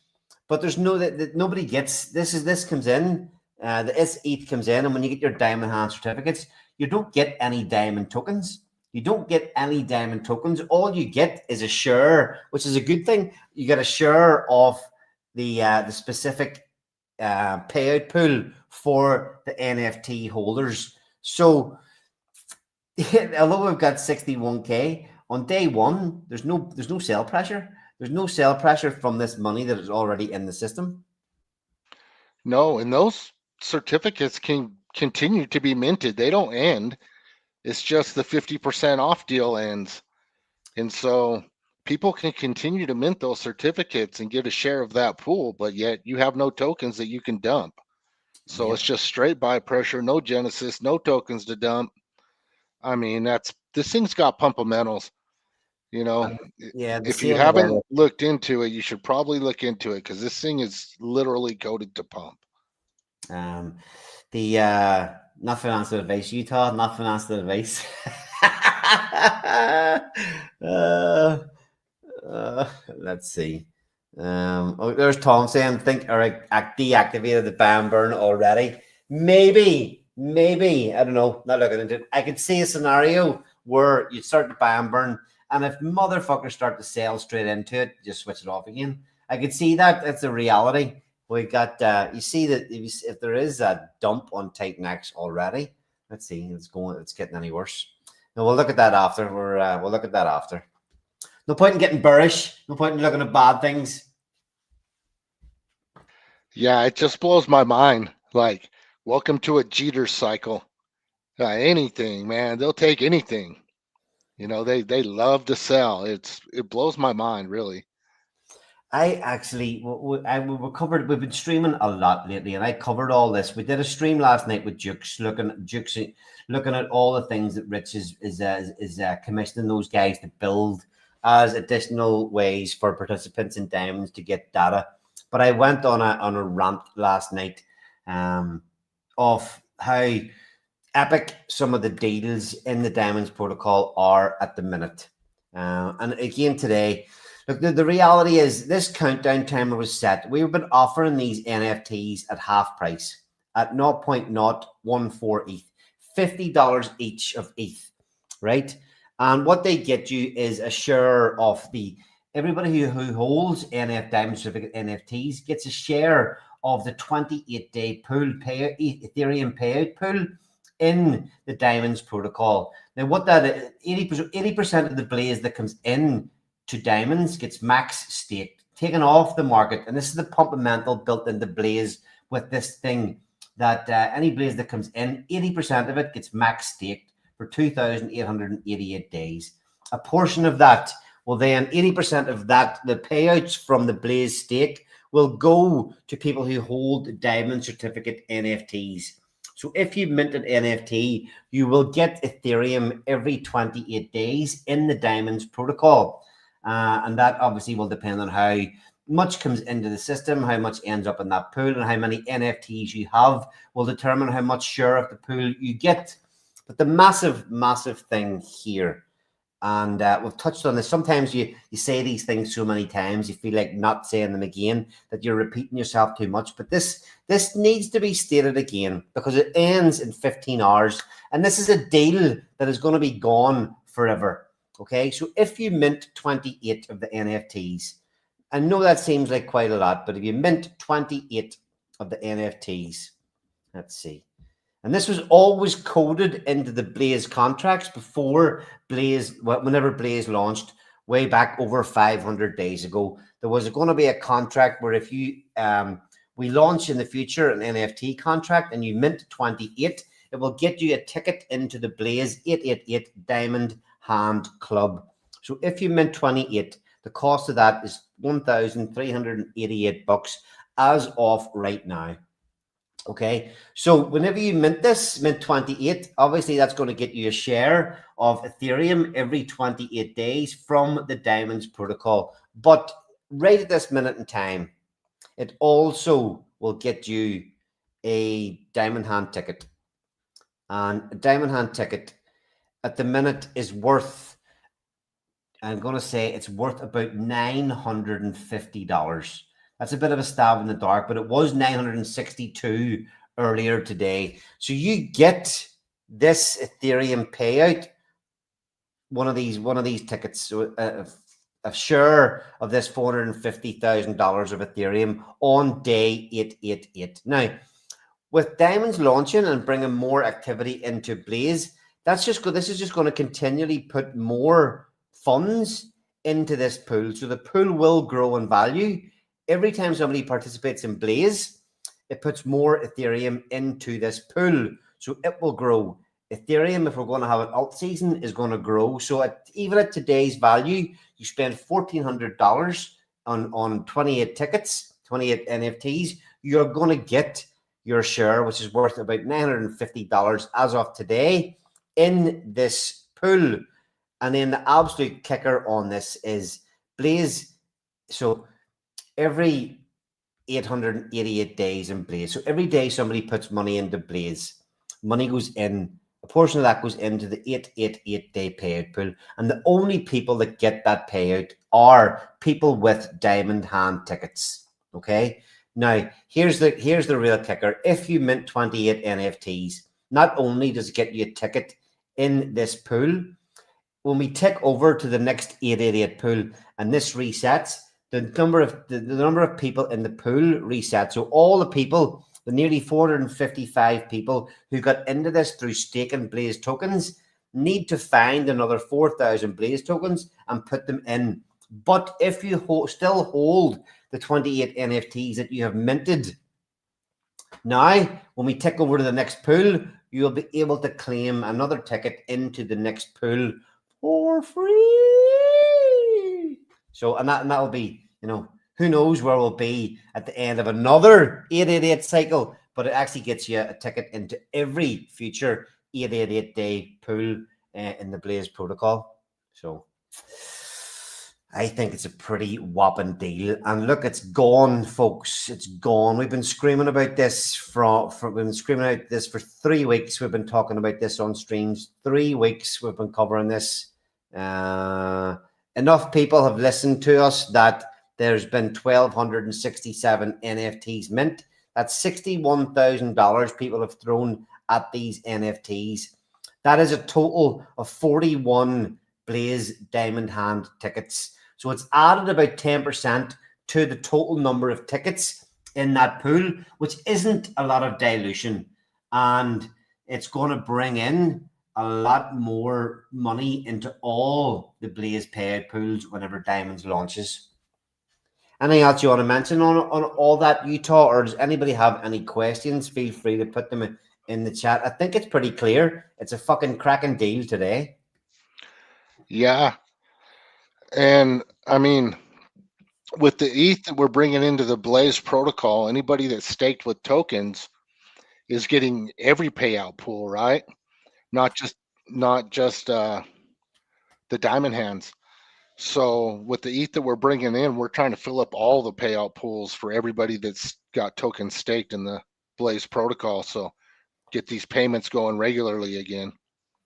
but there's that nobody gets this comes in, the ETH comes in, and when you get your diamond hand certificates, you don't get any diamond tokens. All you get is a share, which is a good thing. You get a share of the specific payout pool for the NFT holders. So although we've got 61K on day one, there's no sell pressure. There's no sell pressure from this money that is already in the system. No, and those certificates can continue to be minted. They don't end. It's just the 50% off deal ends. And so people can continue to mint those certificates and get a share of that pool, but yet you have no tokens that you can dump. So Yep. It's just straight buy pressure, no Genesis, no tokens to dump. I mean, this thing's got pumpamentals. You know, Yeah, if you haven't looked into it, you should probably look into it because this thing is literally coded to pump. Not financial advice, Utah, not financial advice. Let's see. There's Tom saying, think Eric deactivated the buy and burn already. Maybe, I don't know, not looking into it. I could see a scenario where you start to buy and burn, and if motherfuckers start to sell straight into it, just switch it off again. I could see that. It's a reality. We got, you see that if there is a dump on Titan X already, let's see, it's getting any worse. No, we'll look at that after. We'll look at that after. No point in getting bearish. No point in looking at bad things. Yeah, it just blows my mind. Like, welcome to a Jeter cycle. Anything, man. They'll take anything. They love to sell. It blows my mind, really. I actually, we covered. We've been streaming a lot lately, and I covered all this. We did a stream last night with Jukes, looking at all the things that Rich is commissioning those guys to build as additional ways for participants in Diamonds to get data. But I went on a rant last night, of how epic some of the deals in the Diamonds protocol are at the minute. And again today, look, the reality is this countdown timer was set. We've been offering these NFTs at half price at 0.014 ETH, $50 each of ETH, right? And what they get you is a share of everybody who holds Diamond certificate NFTs gets a share of the 28-day pool payout, Ethereum payout pool in the Diamonds protocol. Now, what that is, 80% of the Blaze that comes in to Diamonds gets max staked, taken off the market. And this is the pumpamental built into Blaze with this thing that any Blaze that comes in, 80% of it gets max staked for 2,888 days. A portion of that will then, 80% of that, the payouts from the Blaze stake will go to people who hold Diamond certificate NFTs. So if you mint an NFT, you will get Ethereum every 28 days in the Diamonds protocol. And that obviously will depend on how much comes into the system, how much ends up in that pool, and how many NFTs you have will determine how much share of the pool you get. But the massive, massive thing here, and we've touched on this, sometimes you say these things so many times, you feel like not saying them again, that you're repeating yourself too much. But this needs to be stated again because it ends in 15 hours. And this is a deal that is going to be gone forever. Okay, so if you mint 28 of the NFTs, I know that seems like quite a lot, but if you mint 28 of the NFTs, let's see. And this was always coded into the Blaze contracts before Blaze, whenever Blaze launched way back over 500 days ago. There was going to be a contract where if you, we launch in the future an NFT contract and you mint 28, it will get you a ticket into the Blaze 888 Diamond Hand Club. So if you mint 28, the cost of that is $1,388 as of right now. Okay, so whenever you mint 28, obviously that's going to get you a share of Ethereum every 28 days from the Diamonds protocol. But right at this minute in time, it also will get you a Diamond Hand ticket. And a Diamond Hand ticket at the minute is worth, I'm going to say it's worth about $950. That's a bit of a stab in the dark, but it was 962 earlier today. So you get this Ethereum payout, one of these tickets, a share of this $450,000 of Ethereum on day 888. Now, with Diamonds launching and bringing more activity into Blaze, this is just going to continually put more funds into this pool. So the pool will grow in value. Every time somebody participates in Blaze, it puts more Ethereum into this pool. So it will grow. Ethereum, if we're going to have an alt season, is going to grow. So even at today's value, you spend $1,400 on 28 tickets, 28 NFTs, you're going to get your share, which is worth about $950 as of today in this pool. And then the absolute kicker on this is Blaze. So every 888 days in Blaze. So every day somebody puts money into Blaze, money goes in, a portion of that goes into the 888-day payout pool. And the only people that get that payout are people with Diamond Hand tickets. Okay. Now, here's the real kicker. If you mint 28 NFTs, not only does it get you a ticket in this pool, when we tick over to the next 888 pool and this resets, the number of people in the pool resets. So all the people, the nearly 455 people who got into this through staking Blaze tokens, need to find another 4,000 Blaze tokens and put them in. But if you still hold the 28 NFTs that you have minted Now, when we tick over to the next pool, you'll be able to claim another ticket into the next pool for free. So, and that'll be, who knows where we'll be at the end of another 888 cycle, but it actually gets you a ticket into every future 888 day pool in the Blaze protocol. So I think it's a pretty whopping deal. And look, it's gone, folks. It's gone. We've been screaming about this we've been screaming out this for 3 weeks. We've been talking about this on streams. 3 weeks we've been covering this. Enough people have listened to us that there's been 1,267 NFTs mint. That's $61,000 people have thrown at these NFTs. That is a total of 41 Blaze Diamond Hand tickets. So it's added about 10% to the total number of tickets in that pool, which isn't a lot of dilution. And it's going to bring in a lot more money into all the Blaze payout pools whenever Diamonds launches. Anything else you want to mention on all that, Utah, or does anybody have any questions? Feel free to put them in the chat. I think it's pretty clear. It's a fucking cracking deal today. Yeah. And I mean, with the ETH that we're bringing into the Blaze protocol, anybody that's staked with tokens is getting every payout pool, right? Not just the Diamond Hands. So with the ETH that we're bringing in, we're trying to fill up all the payout pools for everybody that's got tokens staked in the Blaze protocol. So get these payments going regularly again.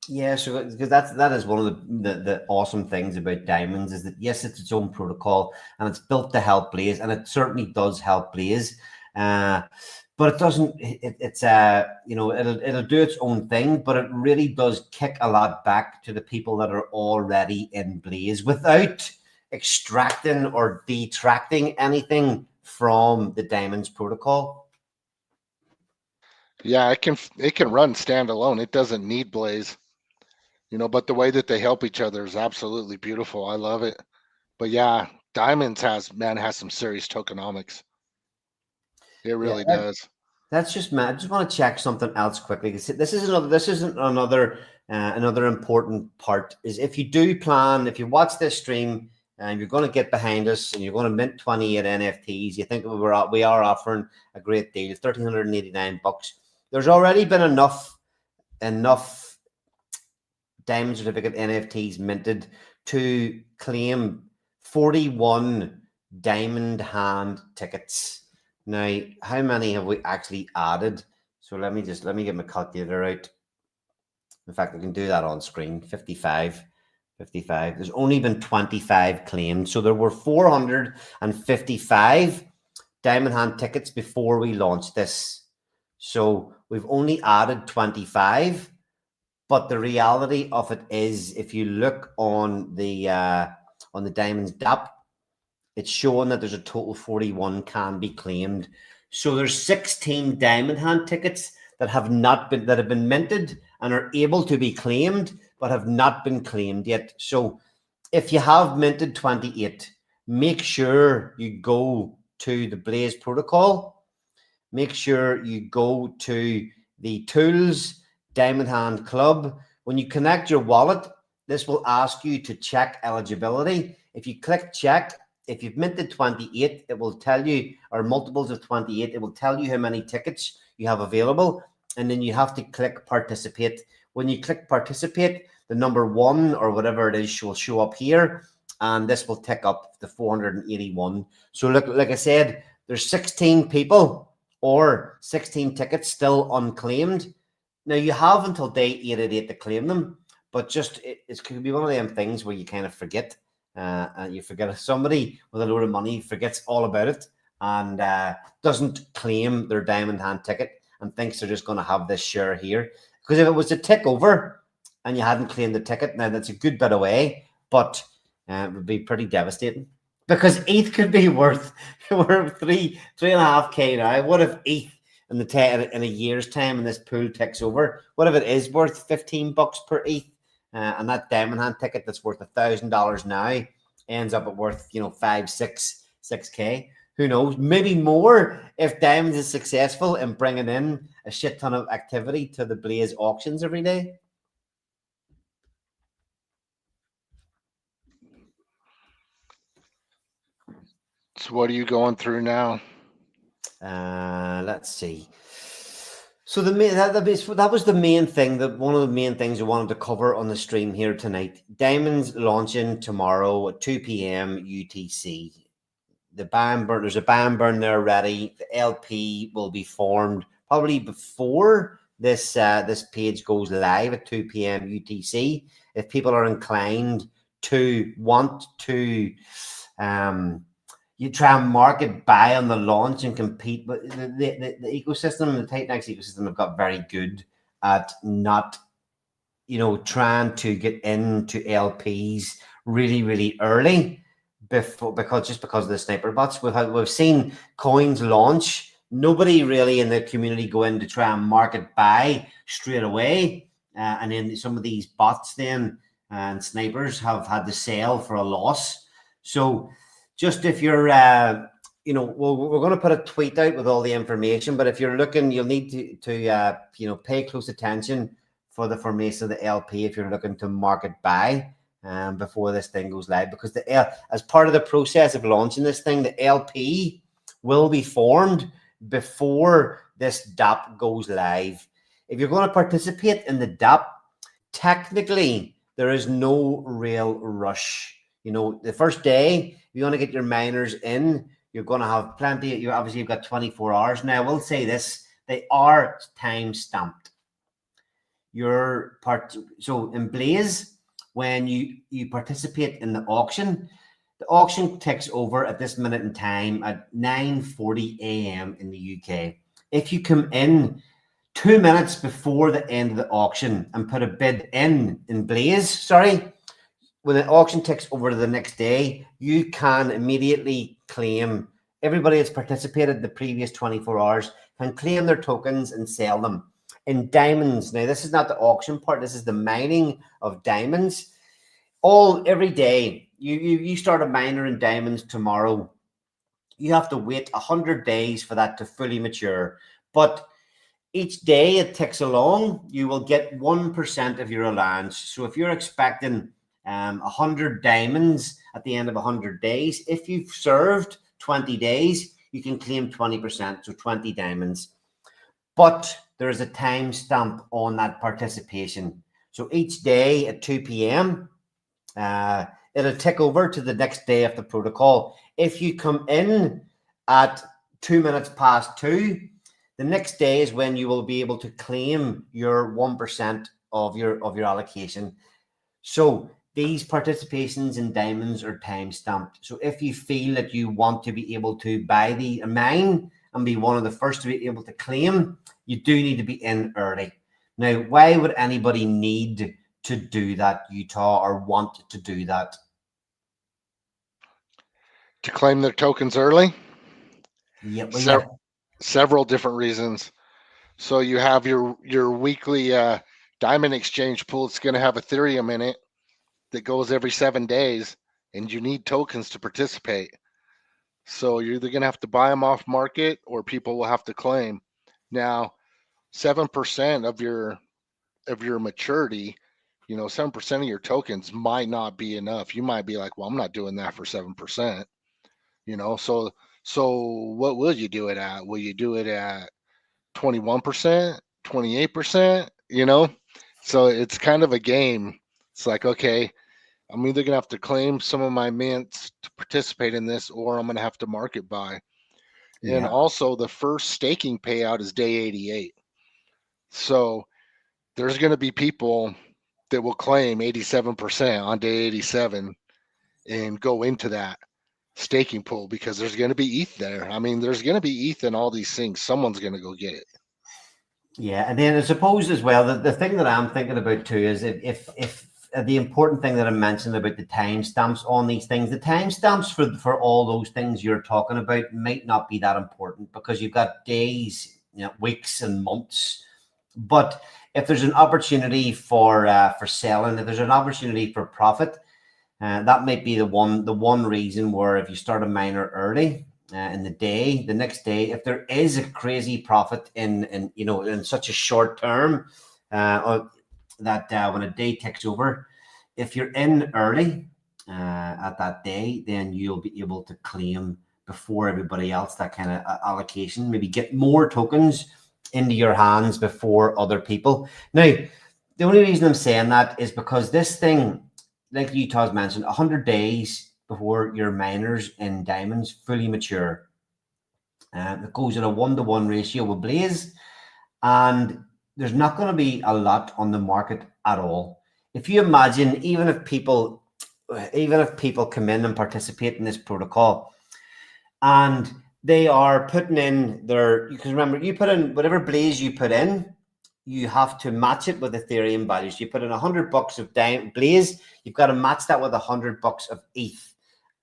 Yeah, so because that is one of the awesome things about Diamonds is that yes, it's its own protocol and it's built to help Blaze, and it certainly does help Blaze. But it doesn't. It's it'll do its own thing, but it really does kick a lot back to the people that are already in Blaze without extracting or detracting anything from the Diamonds protocol. Yeah, it can run standalone. It doesn't need Blaze. But the way that they help each other is absolutely beautiful. I love it. But yeah, Diamonds has some serious tokenomics. It really does. That's just mad. I just want to check something else quickly. This isn't another important part. Is if you watch this stream and you're going to get behind us and you're going to mint 28 NFTs, you think we are offering a great deal, $1,389. There's already been enough Diamond Certificate NFTs minted to claim 41 Diamond Hand tickets. Now, how many have we actually added? So let me get my calculator out. In fact, I can do that on screen. 55. There's only been 25 claimed. So there were 455 Diamond Hand tickets before we launched this. So we've only added 25. But the reality of it is, if you look on the Diamonds DApp, it's showing that there's a total 41 can be claimed. So there's 16 Diamond Hand tickets that have been minted and are able to be claimed, but have not been claimed yet. So if you have minted 28, make sure you go to the Blaze protocol. Make sure you go to the tools Diamond Hand Club. When you connect your wallet, this will ask you to check eligibility. If you click check, if you've minted 28, it will tell you, or multiples of 28, it will tell you how many tickets you have available. And then you have to click participate. When you click participate, the number 1 or whatever it is will show up here. And this will tick up the 481. So look, like I said, there's 16 people or 16 tickets still unclaimed. Now, you have until day 888 to claim them, but just it could be one of them things where you kind of forget. And you forget somebody with a load of money forgets all about it and doesn't claim their Diamond Hand ticket and thinks they're just going to have this share here. Because if it was to tick over and you hadn't claimed the ticket, now that's a good bit away, but it would be pretty devastating. Because ETH could be worth 3.5K now. What if ETH in a year's time and this pool ticks over? What if it is worth $15 per ETH? And that Diamond Hand ticket that's worth $1,000 now ends up at worth 6K. Who knows? Maybe more if Diamonds is successful in bringing in a shit ton of activity to the Blaze auctions every day. So what are you going through now? Let's see. So that was the main thing, that one of the main things I wanted to cover on the stream here tonight. Diamonds launching tomorrow at 2 p.m. UTC. There's a ban burn there ready. The LP will be formed probably before this page goes live at 2 p.m. UTC. If people are inclined to want to you try and market buy on the launch and compete, but the ecosystem, the Titan X ecosystem, have got very good at not, trying to get into LPs really, really early because of the sniper bots. We've seen coins launch. Nobody really in the community go in to try and market buy straight away. And then some of these bots then and snipers have had to sell for a loss. So just if you're, we're going to put a tweet out with all the information, but if you're looking, you'll need to pay close attention for the formation of the LP if you're looking to market buy before this thing goes live, because as part of the process of launching this thing, the LP will be formed before this DApp goes live. If you're going to participate in the DApp, technically there is no real rush. The first day, you want to get your miners in, you're going to have plenty. You've got 24 hours. Now, I will say this, they are time stamped. So in Blaze, when you participate in the auction takes over at this minute in time at 9:40 a.m. in the UK. If you come in 2 minutes before the end of the auction and put a bid in Blaze, when the auction takes over to the next day, you can immediately claim. Everybody that's participated the previous 24 hours can claim their tokens and sell them in diamonds. Now, this is not the auction part. This is the mining of diamonds. Every day, you start a miner in diamonds tomorrow. You have to wait 100 days for that to fully mature. But each day it ticks along, you will get 1% of your allowance. So if you're expecting 100 diamonds at the end of 100 days. If you've served 20 days, you can claim 20%, so 20 diamonds. But there is a timestamp on that participation. So each day at 2 p.m., it'll tick over to the next day of the protocol. If you come in at 2 minutes past 2, the next day is when you will be able to claim your 1% of your allocation. So these participations in diamonds are time stamped. So if you feel that you want to be able to buy the mine and be one of the first to be able to claim, you do need to be in early. Now, why would anybody need to do that, Utah, or want to do that? To claim their tokens early? Yeah, several different reasons. So you have your weekly diamond exchange pool. It's going to have Ethereum in it that goes every 7 days, and you need tokens to participate. So you're either going to have to buy them off market or people will have to claim. Now, 7% of your maturity, 7% of your tokens might not be enough. You might be like, well, I'm not doing that for 7%. So what will you do it at? Will you do it at 21%, 28%? So it's kind of a game. It's like, okay, I'm either going to have to claim some of my mints to participate in this, or I'm going to have to market buy. Yeah. And also the first staking payout is day 88. So there's going to be people that will claim 87% on day 87 and go into that staking pool because there's going to be ETH there. I mean, there's going to be ETH in all these things. Someone's going to go get it. Yeah. And then I suppose as well, that the thing that I'm thinking about too is if the important thing that I mentioned about the timestamps on these things, the timestamps for all those things you're talking about might not be that important because you've got days, weeks and months. But if there's an opportunity for selling, if there's an opportunity for profit, that might be the one reason where if you start a miner early, in the day, the next day, if there is a crazy profit in such a short term, or that when a day ticks over, if you're in early at that day, then you'll be able to claim before everybody else that kind of allocation, maybe get more tokens into your hands before other people. Now, the only reason I'm saying that is because this thing, like Utah's mentioned, 100 days before your miners in diamonds fully mature. It goes in a 1-to-1 ratio with Blaze, and there's not going to be a lot on the market at all. If you imagine, even if people come in and participate in this protocol, and they are putting in because remember, you put in whatever Blaze you put in, you have to match it with Ethereum values. You put in $100 of Blaze, you've got to match that with $100 of ETH,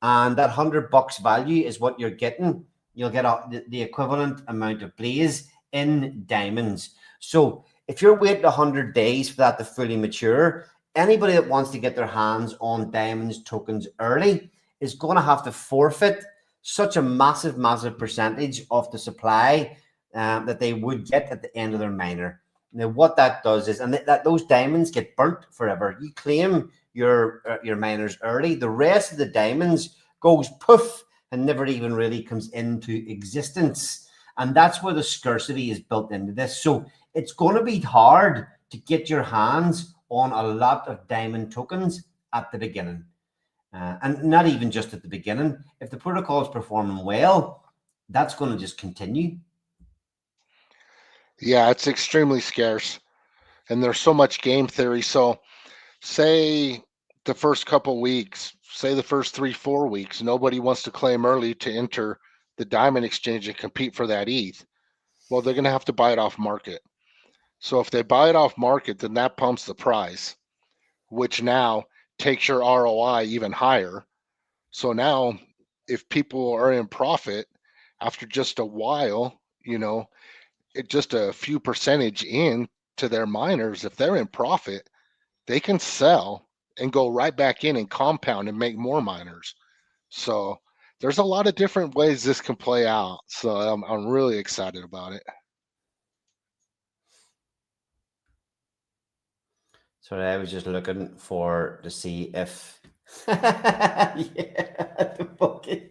and that $100 value is what you're getting. You'll get the equivalent amount of Blaze in diamonds. So if you're waiting 100 days for that to fully mature, anybody that wants to get their hands on diamonds tokens early is going to have to forfeit such a massive percentage of the supply that they would get at the end of their miner. Now, what that does is, and that those diamonds get burnt forever. You claim your miners early, the rest of the diamonds goes poof and never even really comes into existence. And that's where the scarcity is built into this. So it's going to be hard to get your hands on a lot of diamond tokens at the beginning. And not even just at the beginning. If the protocol is performing well, that's going to just continue. Yeah, it's extremely scarce. And there's so much game theory. So say the first couple weeks, say the first 3-4 weeks, nobody wants to claim early to enter the diamond exchange and compete for that ETH. Well, they're going to have to buy it off market. So if they buy it off market, then that pumps the price, which now takes your ROI even higher. So now if people are in profit after just a while, just a few percentage in to their miners, if they're in profit, they can sell and go right back in and compound and make more miners. So there's a lot of different ways this can play out. So I'm really excited about it. Sorry, I was just looking to see if yeah, the fucking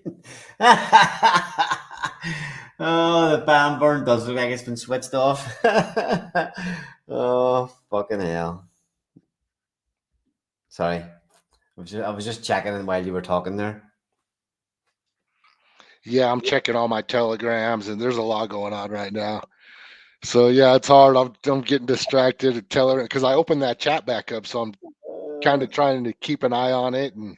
oh, the bam burn does look like it's been switched off. Oh, fucking hell. Sorry. I was just checking it while you were talking there. Yeah, I'm checking all my telegrams and there's a lot going on right now. So yeah, it's hard. I'm getting distracted to tell her because I opened that chat back up, so I'm kind of trying to keep an eye on it and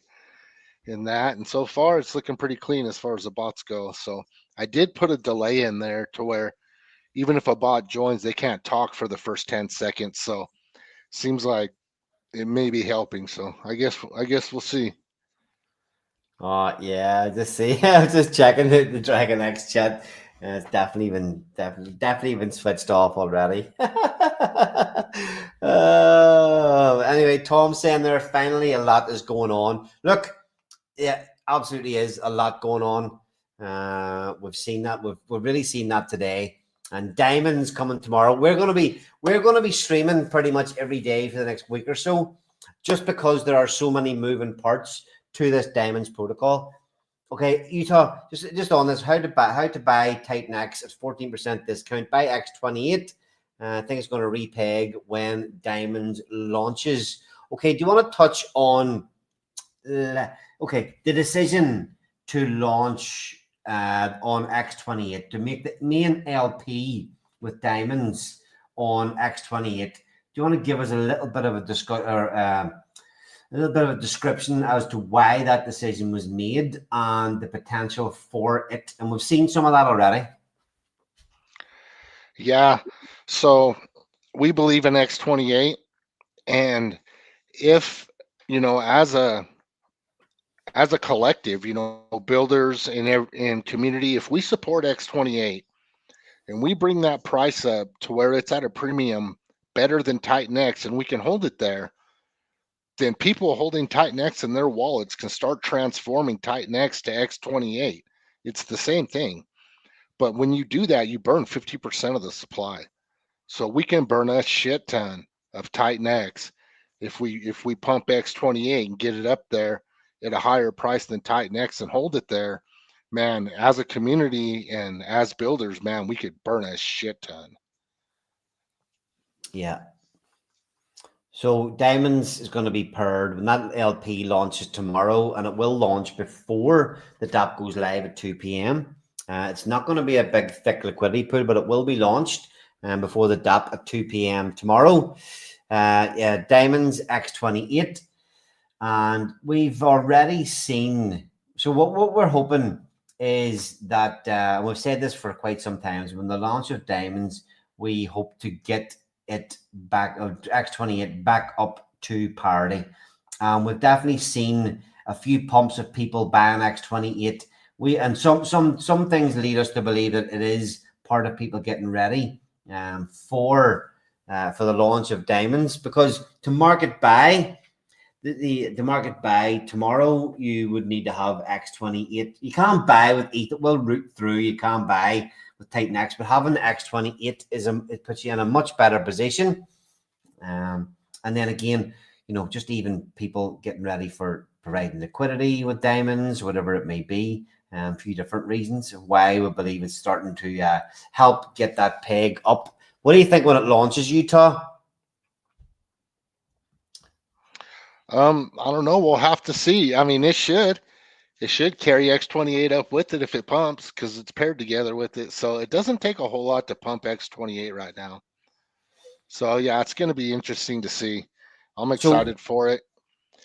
that. And so far, it's looking pretty clean as far as the bots go. So I did put a delay in there to where even if a bot joins, they can't talk for the first 10 seconds. So seems like it may be helping. So I guess we'll see. Oh yeah, just see. I was just checking the Dragon X chat. It's definitely been switched off already. Anyway, Tom saying there finally a lot is going on. Look, yeah, absolutely is a lot going on. We've seen that. We've really seen that today. And diamonds coming tomorrow. We're gonna be streaming pretty much every day for the next week or so, just because there are so many moving parts to this diamonds protocol. Okay, Utah, just on this, how to buy Titan X at 14% discount. Buy X28. I think it's going to repeg when Diamonds launches. Okay, do you want to touch on the decision to launch on X28, to make the main LP with Diamonds on X28? Do you want to give us a little bit of a description as to why that decision was made and the potential for it? And we've seen some of that already. Yeah. So we believe in X28. And if, as a collective, builders and community, if we support X28 and we bring that price up to where it's at a premium better than Titan X and we can hold it there, then people holding Titan X in their wallets can start transforming Titan X to X28. It's the same thing. But when you do that, you burn 50% of the supply. So we can burn a shit ton of Titan X if we pump X28 and get it up there at a higher price than Titan X and hold it there. Man, as a community and as builders, man, we could burn a shit ton. Yeah. So Diamonds is going to be paired when that LP launches tomorrow, and it will launch before the DApp goes live at 2 p.m. It's not going to be a big, thick liquidity pool, but it will be launched before the DApp at 2 p.m. tomorrow. Yeah, Diamonds X28. And we've already seen, so what we're hoping is that, we've said this for quite some time, when the launch of Diamonds, we hope to get it back, X28 back up to parity. We've definitely seen a few pumps of people buying X28. And some things lead us to believe that it is part of people getting ready for the launch of Diamonds, because to market buy, the market buy tomorrow, you would need to have X28. You can't buy with ETH; it will route through. You can't buy with Titan X, but having X28 it puts you in a much better position. And then again, just even people getting ready for providing liquidity with Diamonds, whatever it may be, a few different reasons why we believe it's starting to help get that peg up. What do you think when it launches, Utah? I don't know. We'll have to see. I mean, it should carry X28 up with it if it pumps, because it's paired together with it. So it doesn't take a whole lot to pump X28 right now. So yeah, it's going to be interesting to see. I'm excited for it.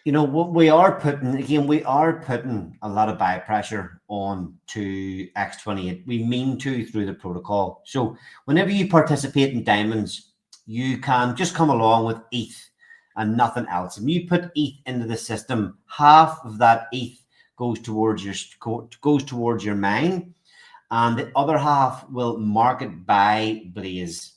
What we are putting a lot of buy pressure on to X28. We mean to through the protocol. So whenever you participate in Diamonds, you can just come along with ETH and nothing else. If you put ETH into the system, half of that ETH goes towards your mine, and the other half will market buy Blaze.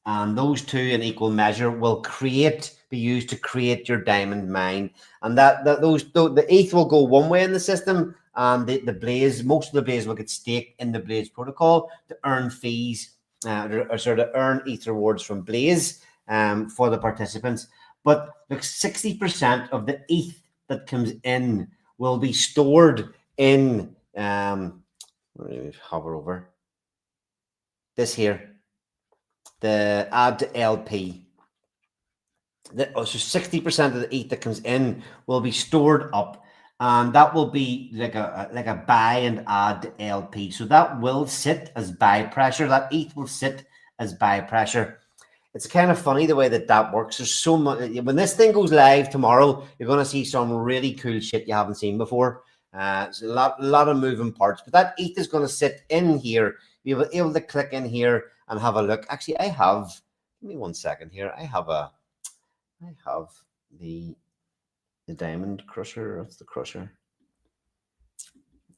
And those two in equal measure will be used to create your diamond mine. And the ETH will go one way in the system, and the Blaze, most of the Blaze will get staked in the Blaze protocol to earn fees, or sort of earn ETH rewards from Blaze for the participants. But 60% of the ETH that comes in will be stored in, hover over this here, the add to LP. So 60% of the ETH that comes in will be stored up, and that will be like a buy and add to LP. So that will sit as buy pressure. That ETH will sit as buy pressure. It's kind of funny the way that works. There's so much. When this thing goes live tomorrow, you're going to see some really cool shit you haven't seen before. It's a lot of moving parts, but that ETH is going to sit in here. You'll be able to click in here and have a look. Actually, give me 1 second here. I have the Diamond Crusher. What's the Crusher?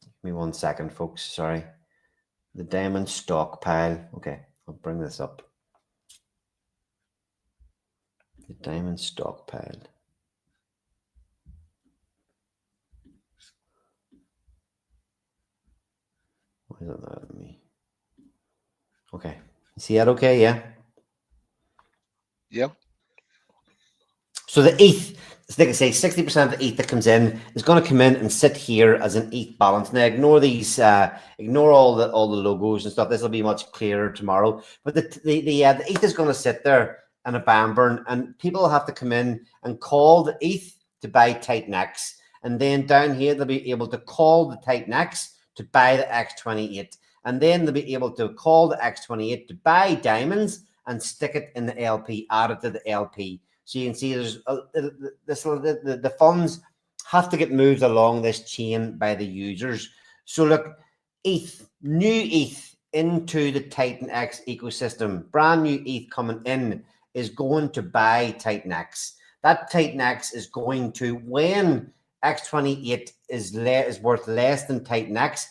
Give me 1 second, folks. Sorry. The Diamond Stockpile. Okay, I'll bring this up. The Diamond Stockpile. Why is that at me? Okay. See that okay? Yeah. Yep. So the ETH, like I say, 60% of the ETH that comes in is going to come in and sit here as an ETH balance. Now ignore these, ignore all the logos and stuff. This will be much clearer tomorrow. But the ETH is going to sit there and a BAM burn, and people have to come in and call the ETH to buy Titan X, and then down here they'll be able to call the Titan X to buy the X28, and then they'll be able to call the X28 to buy Diamonds and stick it in the LP, add it to the LP. So you can see there's the funds have to get moved along this chain by the users. So look, ETH, new ETH into the Titan X ecosystem, brand new ETH coming in, is going to buy Titan X. That Titan X is going to, when X28 is worth less than Titan X,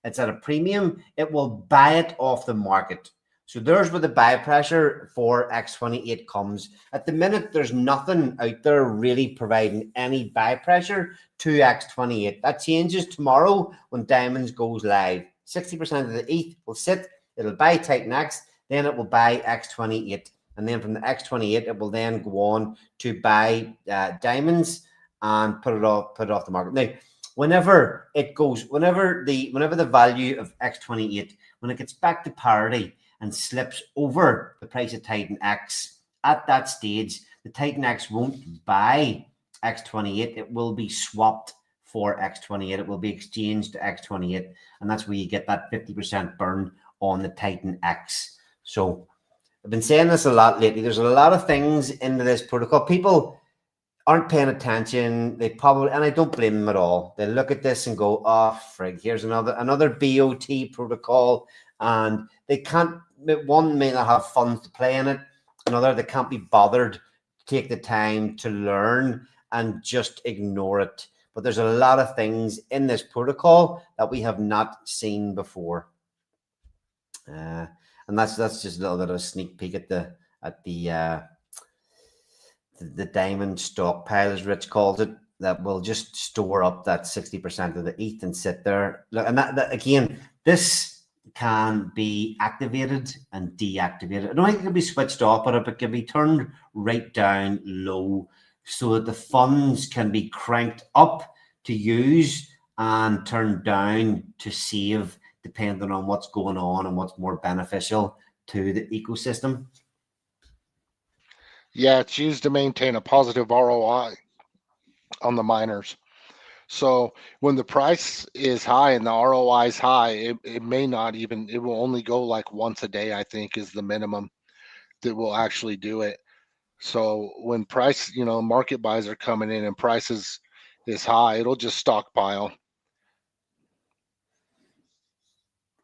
it's at a premium, it will buy it off the market. So there's where the buy pressure for X28 comes. At the minute, there's nothing out there really providing any buy pressure to X28. That changes tomorrow when Diamonds goes live. 60% of the ETH will sit, it'll buy Titan X, then it will buy X28. And then from the X28, it will then go on to buy Diamonds and put it off the market. Now, whenever the value of X28, when it gets back to parity and slips over the price of Titan X, at that stage, the Titan X won't buy X28. It will be swapped for X28. It will be exchanged to X28. And that's where you get that 50% burn on the Titan X. So I've been saying this a lot lately. There's a lot of things into this protocol. People aren't paying attention. They probably, and I don't blame them at all. They look at this and go, "Oh, frig, here's another BOT protocol," and they can't. One may not have funds to play in it. Another, they can't be bothered to take the time to learn and just ignore it. But there's a lot of things in this protocol that we have not seen before, and that's just a little bit of a sneak peek at the diamond stockpile, as Rich calls it, that will just store up that 60% of the ETH and sit there. Look, and that again, this can be activated and deactivated. I don't think it can be switched off, but it can be turned right down low so that the funds can be cranked up to use and turned down to save, depending on what's going on and what's more beneficial to the ecosystem. Yeah, it's used to maintain a positive ROI on the miners. So when the price is high and the ROI is high, it may not even, it will only go like once a day, I think, is the minimum that will actually do it. So when price, market buys are coming in and prices is high, it'll just stockpile.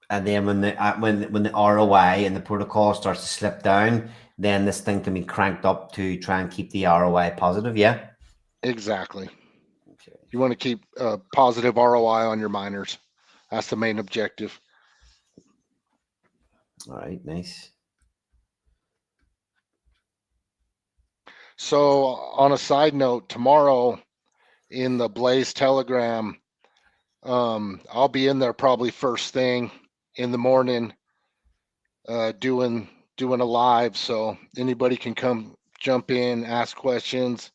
And then when the ROI and the protocol starts to slip down, then this thing can be cranked up to try and keep the ROI positive. Yeah. Exactly. Okay. You want to keep a positive ROI on your miners. That's the main objective. All right. Nice. So on a side note, tomorrow in the Blaze Telegram, I'll be in there probably first thing in the morning, doing a live, so anybody can come jump in, ask questions,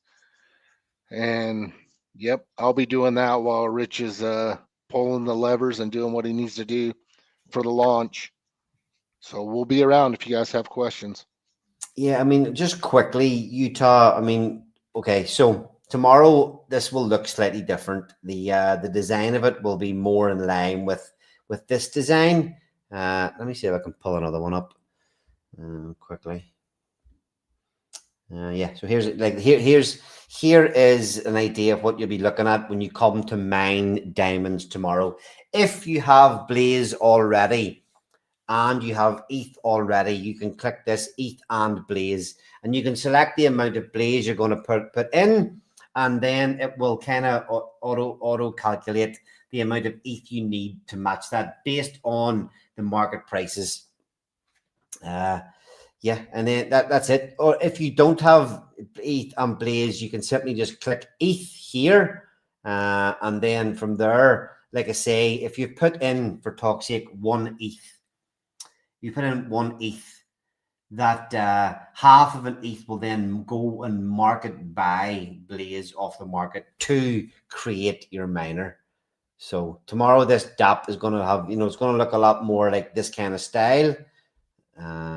and yep, I'll be doing that while Rich is pulling the levers and doing what he needs to do for the launch. So we'll be around if you guys have questions. Yeah, I mean, just quickly, Utah. I mean, okay, so tomorrow this will look slightly different. The design of it will be more in line with this design. Let me see if I can pull another one up quickly. Yeah, so here is an idea of what you'll be looking at when you come to mine diamonds tomorrow. If you have Blaze already and you have ETH already, you can click this ETH and Blaze, and you can select the amount of Blaze you're going to put in, and then it will kind of auto calculate the amount of ETH you need to match that based on the market prices. Yeah, and then that's it. Or if you don't have ETH and Blaze, you can simply just click ETH here, and then from there, like I say, if you put in, for talk's sake, 1 ETH, you put in 1 ETH, that half of an ETH will then go and market buy Blaze off the market to create your miner. So tomorrow this DApp is going to have, it's going to look a lot more like this kind of style.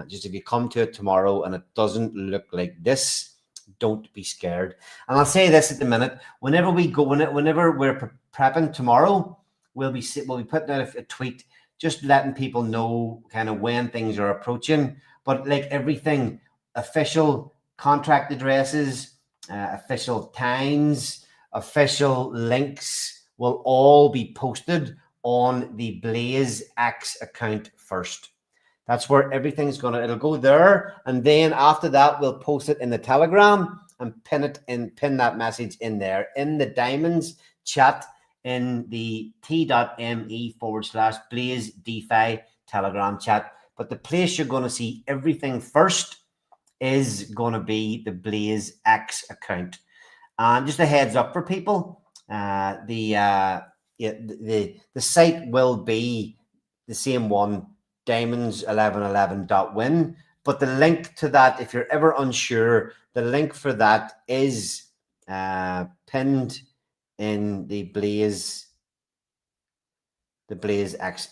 Just if you come to it tomorrow and it doesn't look like this, don't be scared. And I'll say this at the minute: whenever we're prepping tomorrow, we'll be putting out a tweet, just letting people know kind of when things are approaching. But like everything, official contract addresses, official times, official links will all be posted on the Blaze X account first. That's where everything's it'll go there. And then after that, we'll post it in the Telegram and pin that message in there in the Diamonds chat in the t.me/Blaze DeFi Telegram chat. But the place you're going to see everything first is going to be the Blaze X account. And just a heads up for people, the site will be the same one, diamonds1111.win. But the link to that, if you're ever unsure, the link for that is pinned in the Blaze X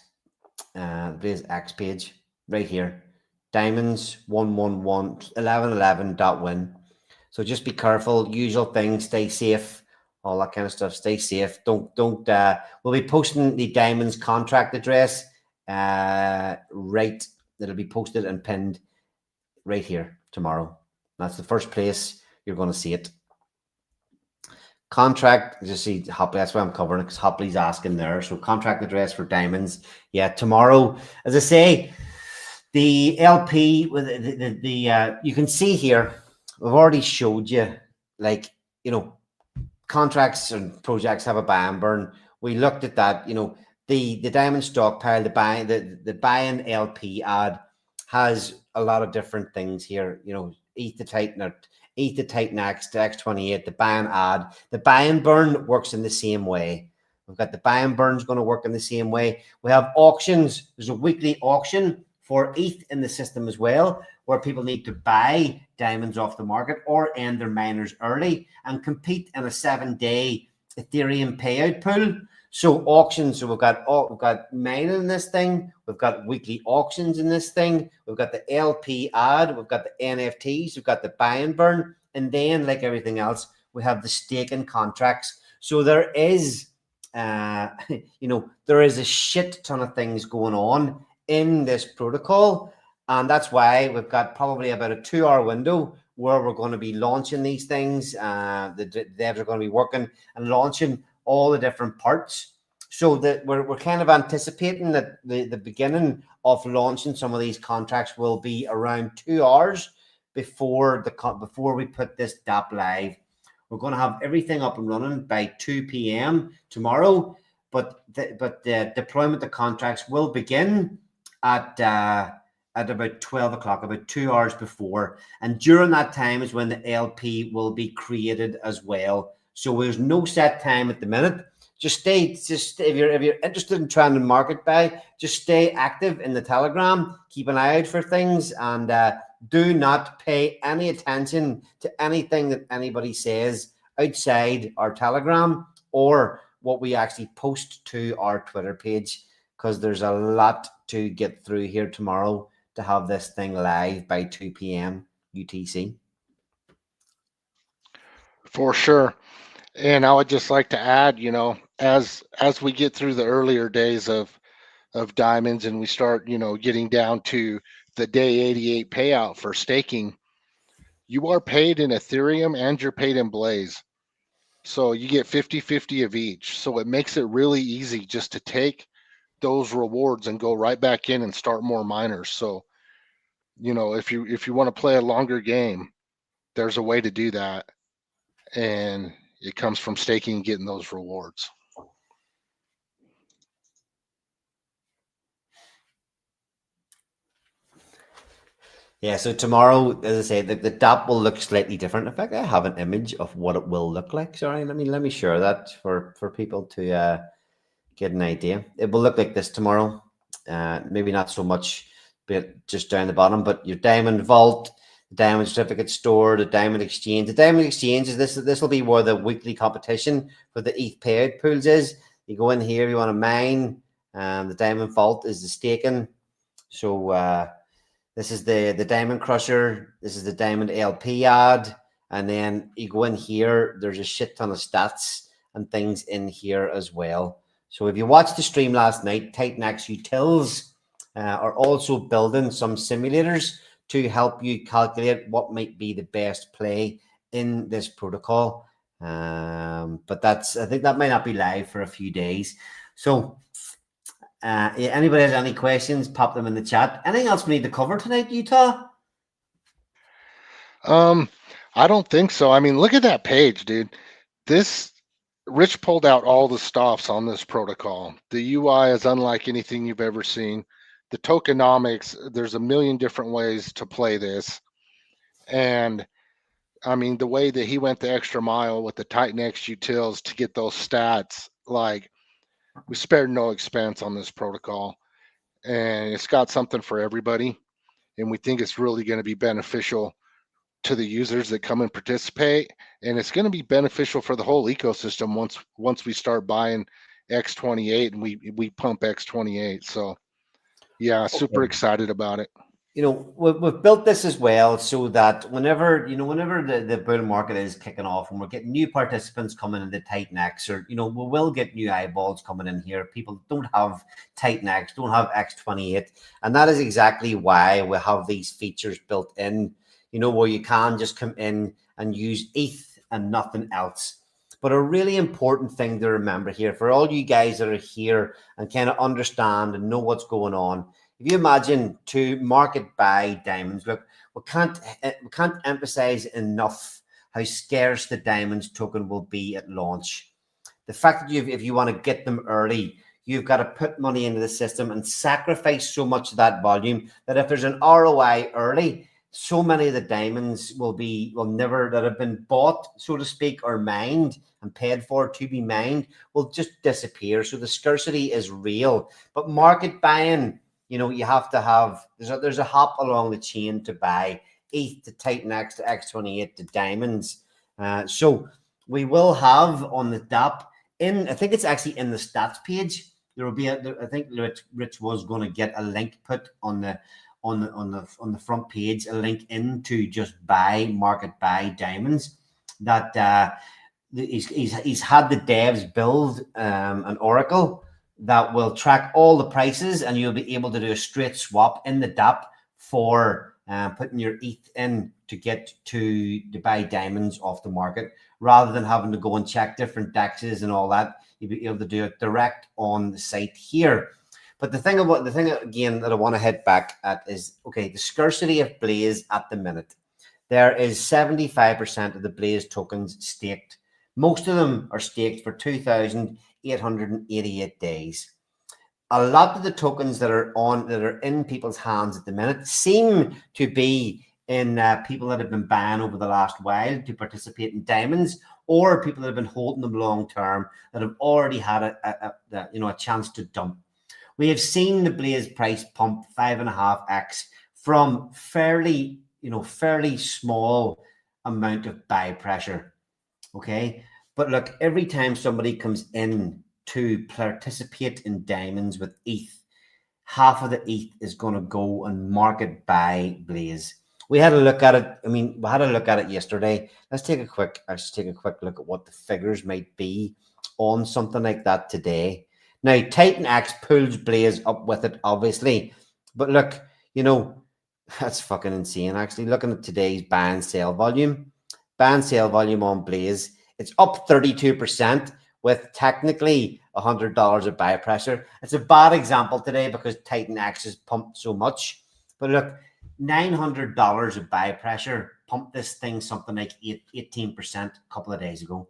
page right here. Diamonds1111.win. So just be careful. Usual thing. Stay safe. All that kind of stuff. Stay safe. Don't. We'll be posting the Diamonds contract address. Right. It'll be posted and pinned right here tomorrow. That's the first place you're going to see it. Contract. Just see Hopley. That's why I'm covering it, because Hopley's asking there. So contract address for Diamonds. Yeah, tomorrow. As I say, the LP with the you can see here. We've already showed you, like, you know, contracts and projects have a buy and burn. We looked at that. You know, the diamond stockpile, the buy-in LP ad has a lot of different things here. You know, ETH to Titan X to X28, the buy-in ad. The buy and burn works in the same way. We've got the buy and burn is going to work in the same way. We have auctions. There's a weekly auction for ETH in the system as well, where people need to buy diamonds off the market or end their miners early and compete in a 7-day Ethereum payout pool. So auctions, so we've got mining in this thing, we've got weekly auctions in this thing, we've got the LP ad, we've got the NFTs, we've got the buy and burn, and then, like everything else, we have the staking contracts. So there is there is a shit ton of things going on in this protocol, and that's why we've got probably about a 2-hour window where we're going to be launching these things. The devs are going to be working and launching all the different parts, so that we're kind of anticipating that the beginning of launching some of these contracts will be around 2 hours before we put this DApp live. We're going to have everything up and running by 2 p.m. tomorrow, but the deployment of contracts will begin at about 12 o'clock, about 2 hours before. And during that time is when the LP will be created as well. So there's no set time at the minute. Just if you're interested in trying to market buy, just stay active in the Telegram. Keep an eye out for things, and do not pay any attention to anything that anybody says outside our Telegram or what we actually post to our Twitter page, because there's a lot to get through here tomorrow to have this thing live by 2 p.m. UTC. For sure. And I would just like to add, as we get through the earlier days of diamonds and we start, getting down to the day 88 payout for staking, you are paid in Ethereum and you're paid in Blaze. So you get 50-50 of each. So it makes it really easy just to take those rewards and go right back in and start more miners. So, if you want to play a longer game, there's a way to do that. And it comes from staking and getting those rewards. Yeah, so tomorrow, as I say, the DApp will look slightly different. In fact, I have an image of what it will look like. Sorry, let me share that for people to get an idea. It will look like this tomorrow. Maybe not so much, but just down the bottom. But your Diamond Vault, the Diamond Certificate Store, the Diamond Exchange. The Diamond Exchange is this will be where the weekly competition for the ETH payout pools is. You go in here, you want to mine. The Diamond Vault is the staking. So this is the Diamond Crusher. This is the Diamond LP ad. And then you go in here, there's a shit ton of stats and things in here as well. So if you watched the stream last night, Titan X Utils are also building some simulators to help you calculate what might be the best play in this protocol. But I think that might not be live for a few days. So anybody has any questions, pop them in the chat. Anything else we need to cover tonight, Utah? I don't think so. I mean, look at that page, dude. Rich pulled out all the stops on this protocol. The UI is unlike anything you've ever seen. the tokenomics, there's a million different ways to play this. And I mean, the way that he went the extra mile with the Titan X utils to get those stats, like, we spared no expense on this protocol, and it's got something for everybody. And we think it's really going to be beneficial to the users that come and participate, and it's going to be beneficial for the whole ecosystem once we start buying X28 and we pump X28. So yeah, super excited about it. You know, we've built this as well so that whenever the bull market is kicking off and we're getting new participants coming into Titan X, or, you know, we will get new eyeballs coming in here. People don't have Titan X, don't have X28. And that is exactly why we have these features built in, you know, where you can just come in and use ETH and nothing else. But a really important thing to remember here for all you guys that are here and kind of understand and know what's going on. If you imagine to market buy diamonds, look, we can't emphasize enough how scarce the diamonds token will be at launch. The fact that if you want to get them early, you've got to put money into the system and sacrifice so much of that volume that if there's an ROI early, so many of the diamonds that have been bought, so to speak, or mined and paid for to be mined will just disappear. So the scarcity is real. But market buying, you know, you have to have, there's a hop along the chain to buy ETH to Titan X to X28 to diamonds. So we will have on the DApp, I think it's actually in the stats page, there will be I think Rich was going to get a link put on the front page, a link into just market buy diamonds that he's had the devs build an oracle that will track all the prices, and you'll be able to do a straight swap in the DApp for putting your ETH in to get to buy diamonds off the market, rather than having to go and check different DEXs and all that. You'll be able to do it direct on the site here. But the thing again that I want to head back at is, okay, the scarcity of Blaze at the minute. There is 75% of the Blaze tokens staked. Most of them are staked for 2,888 days. A lot of the tokens that are in people's hands at the minute seem to be in people that have been banned over the last while to participate in diamonds, or people that have been holding them long term that have already had a chance to dump. We have seen the Blaze price pump 5.5x from fairly small amount of buy pressure. Okay. But look, every time somebody comes in to participate in diamonds with ETH, half of the ETH is going to go and market buy Blaze. We had a look at it. I mean, we had a look at it yesterday. Let's take a quick look at what the figures might be on something like that today. Now, Titan X pulls Blaze up with it, obviously. But look, you know, that's fucking insane, actually. Looking at today's buy and sell volume on Blaze, it's up 32% with technically $100 of buy pressure. It's a bad example today because Titan X has pumped so much. But look, $900 of buy pressure pumped this thing something like 18% a couple of days ago.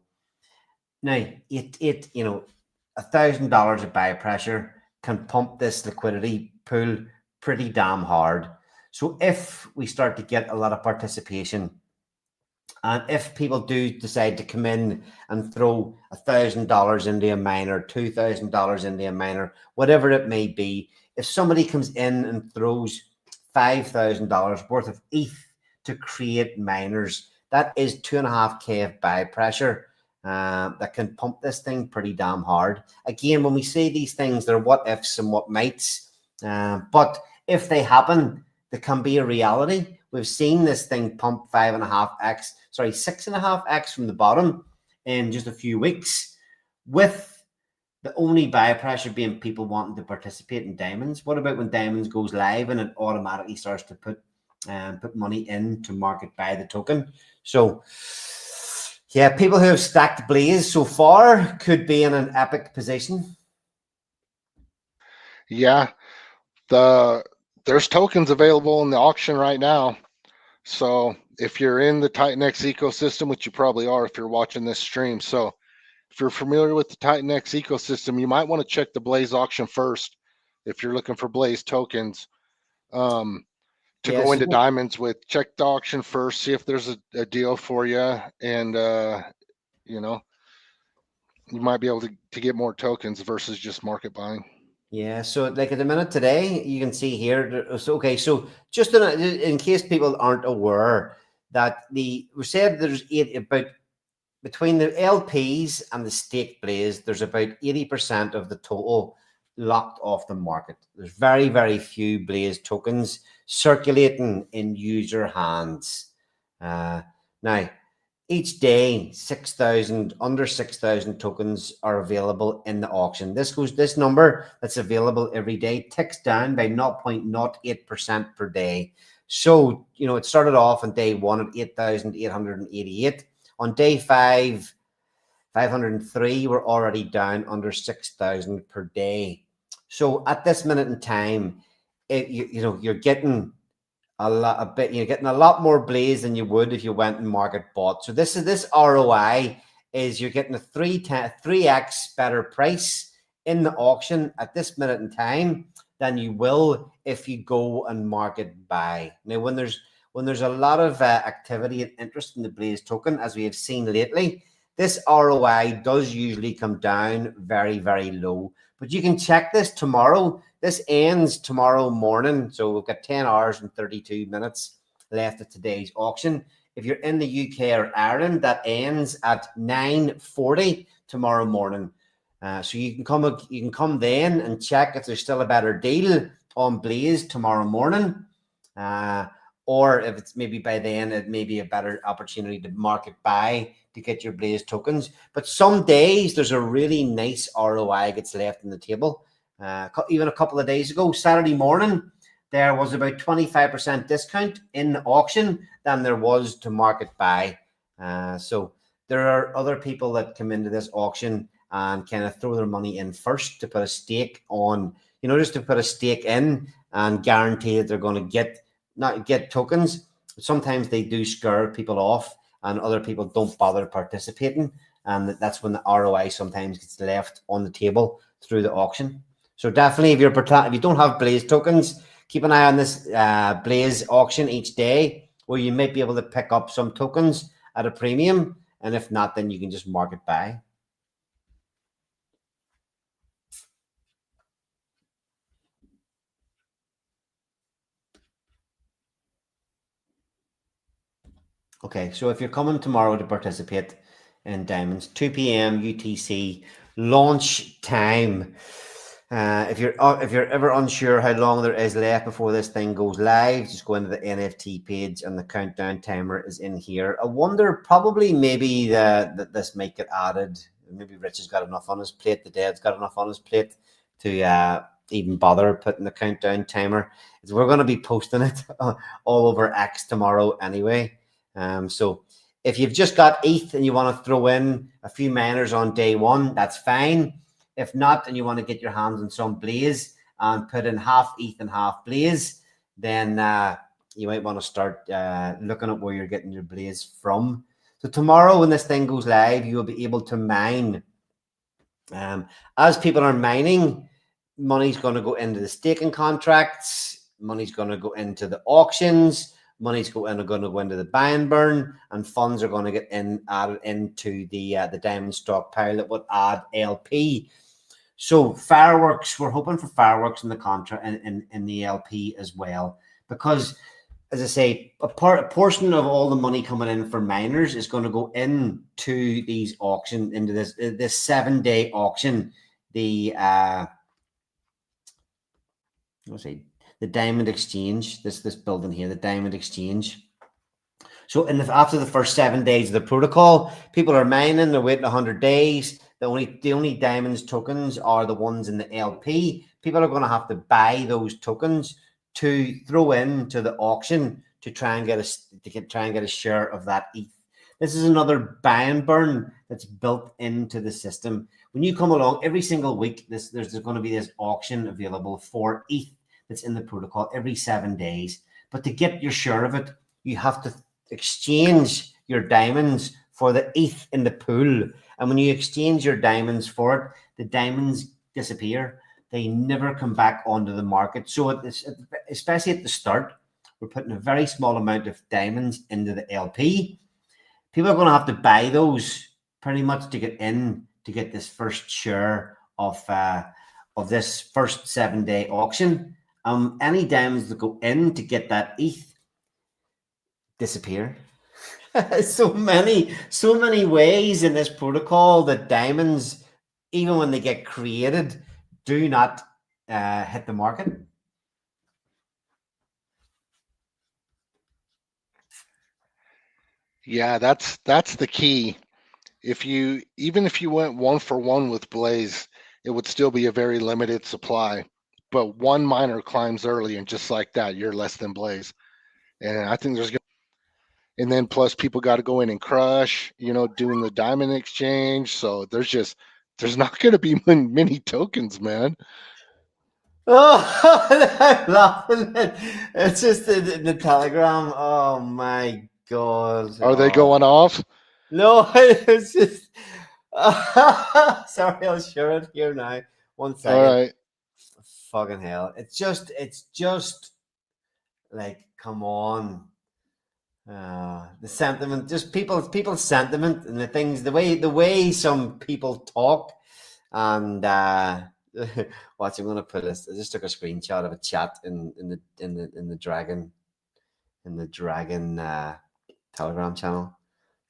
Now, $1,000 of buy pressure can pump this liquidity pool pretty damn hard. So if we start to get a lot of participation, and if people do decide to come in and throw $1,000 into a miner, $2,000 into a miner, whatever it may be, if somebody comes in and throws $5,000 worth of ETH to create miners, that is 2.5K of buy pressure that can pump this thing pretty damn hard. Again, when we say these things, they're what ifs and what mights, but if they happen, they can be a reality. We've seen this thing pump 6.5x from the bottom in just a few weeks, with the only buy pressure being people wanting to participate in diamonds. What about when diamonds goes live and it automatically starts to put money in to market buy the token? So yeah, people who have stacked Blaze so far could be in an epic position. Yeah, there's tokens available in the auction right now. So if you're in the Titan X ecosystem, which you probably are if you're watching this stream, so if you're familiar with the Titan X ecosystem, you might want to check the Blaze auction first. if you're looking for Blaze tokens, to Yeah, go so into diamonds with. Check the auction first, see if there's a deal for you, and you know, you might be able to get more tokens versus just market buying. yeah, so like at the minute today, you can see here. So okay, so just in case people aren't aware that we said there's about between the LPs and the stake Blaze, there's about 80% of the total locked off the market. There's very, very few Blaze tokens circulating in user hands. Now, each day, 6,000, under 6,000 tokens are available in the auction. This number that's available every day ticks down by 0.08% per day. So, you know, it started off on day one at 8,888. On day 503, we're already down under 6,000 per day. So at this minute in time, you're getting you're getting a lot more Blaze than you would if you went and market bought. So this ROI is you're getting a 3x better price in the auction at this minute in time than you will if you go and market buy. Now, when there's a lot of activity and interest in the Blaze token, as we have seen lately, this ROI does usually come down very, very low. But you can check this tomorrow. This ends tomorrow morning. So we've got 10 hours and 32 minutes left of today's auction. If you're in the UK or Ireland, that ends at 9:40 tomorrow morning. So you can come then and check if there's still a better deal on Blaze tomorrow morning. Or if it's maybe by then, it may be a better opportunity to market buy to get your Blaze tokens. But some days there's a really nice ROI gets left on the table. Even a couple of days ago, Saturday morning, there was about 25% discount in the auction than there was to market buy. So there are other people that come into this auction and kind of throw their money in first to put a stake on, just to put a stake in and guarantee that they're going to not get tokens. Sometimes they do scare people off and other people don't bother participating. And that's when the ROI sometimes gets left on the table through the auction. So definitely if you don't have Blaze tokens, keep an eye on this Blaze auction each day where you might be able to pick up some tokens at a premium. And if not, then you can just market buy. Okay, so if you're coming tomorrow to participate in Diamonds, 2 p.m. UTC launch time. If you're ever unsure how long there is left before this thing goes live, just go into the NFT page and the countdown timer is in here. I wonder, probably maybe that this might get added. Maybe Rich has got enough on his plate. The Dead's got enough on his plate to even bother putting the countdown timer. We're going to be posting it all over X tomorrow anyway. So if you've just got ETH and you want to throw in a few miners on day one, that's fine. If not, and you want to get your hands on some Blaze and put in half ETH and half Blaze, then you might want to start looking at where you're getting your Blaze from. So tomorrow when this thing goes live, you will be able to mine. As people are mining, money's going to go into the staking contracts. Money's going to go into the auctions. Money's going to go into the buy and burn, and funds are going to get added into the diamond stockpile that would add LP. So fireworks, we're hoping for fireworks in the contract in the LP as well, because as I say, a portion of all the money coming in for miners is going to go into these auctions, into this 7-day auction. The Diamond Exchange, this building here, the Diamond Exchange. So after the first 7 days of the protocol, people are mining, they're waiting 100 days. The only diamonds tokens are the ones in the LP. People are going to have to buy those tokens to throw into the auction to try and get a share of that ETH. This is another buy and burn that's built into the system. When you come along every single week, there's going to be this auction available for ETH that's in the protocol every 7 days. But to get your share of it, you have to exchange your diamonds for the ETH in the pool. And when you exchange your diamonds for it, the diamonds disappear. they never come back onto the market. So especially at the start, we're putting a very small amount of diamonds into the LP. People are going to have to buy those pretty much to get in to get this first share of this first 7-day auction. Any diamonds that go in to get that ETH disappear. so many ways in this protocol that diamonds, even when they get created, do not hit the market. Yeah, that's the key. Even if you went 1-for-1 with Blaze, it would still be a very limited supply. But one miner climbs early, and just like that, you're less than Blaze. And I think and then plus people got to go in and crush, doing the diamond exchange. So there's not going to be many tokens, man. Oh, I'm laughing. It's just in the Telegram. Oh my God. Are they going off? No, it's just. Sorry, I'll share it here now. 1 second. All right. Fucking hell. It's just like, come on. The sentiment, just people's sentiment and the things, the way some people talk, and watch. I'm gonna put this. I just took a screenshot of a chat in the Dragon Telegram channel.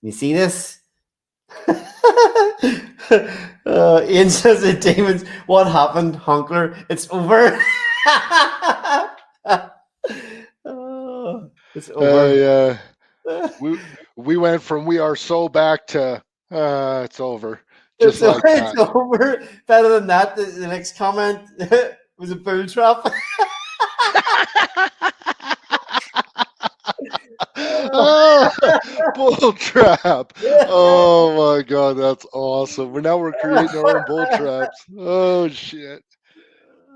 You see this? Ian says the demons. What happened, Honkler? It's over. It's over. We went from we are so back to it's over. Just like that. It's over. Better than that, the next comment was a bull trap. Bull trap. Oh my God, that's awesome. We're creating our own bull traps. Oh shit.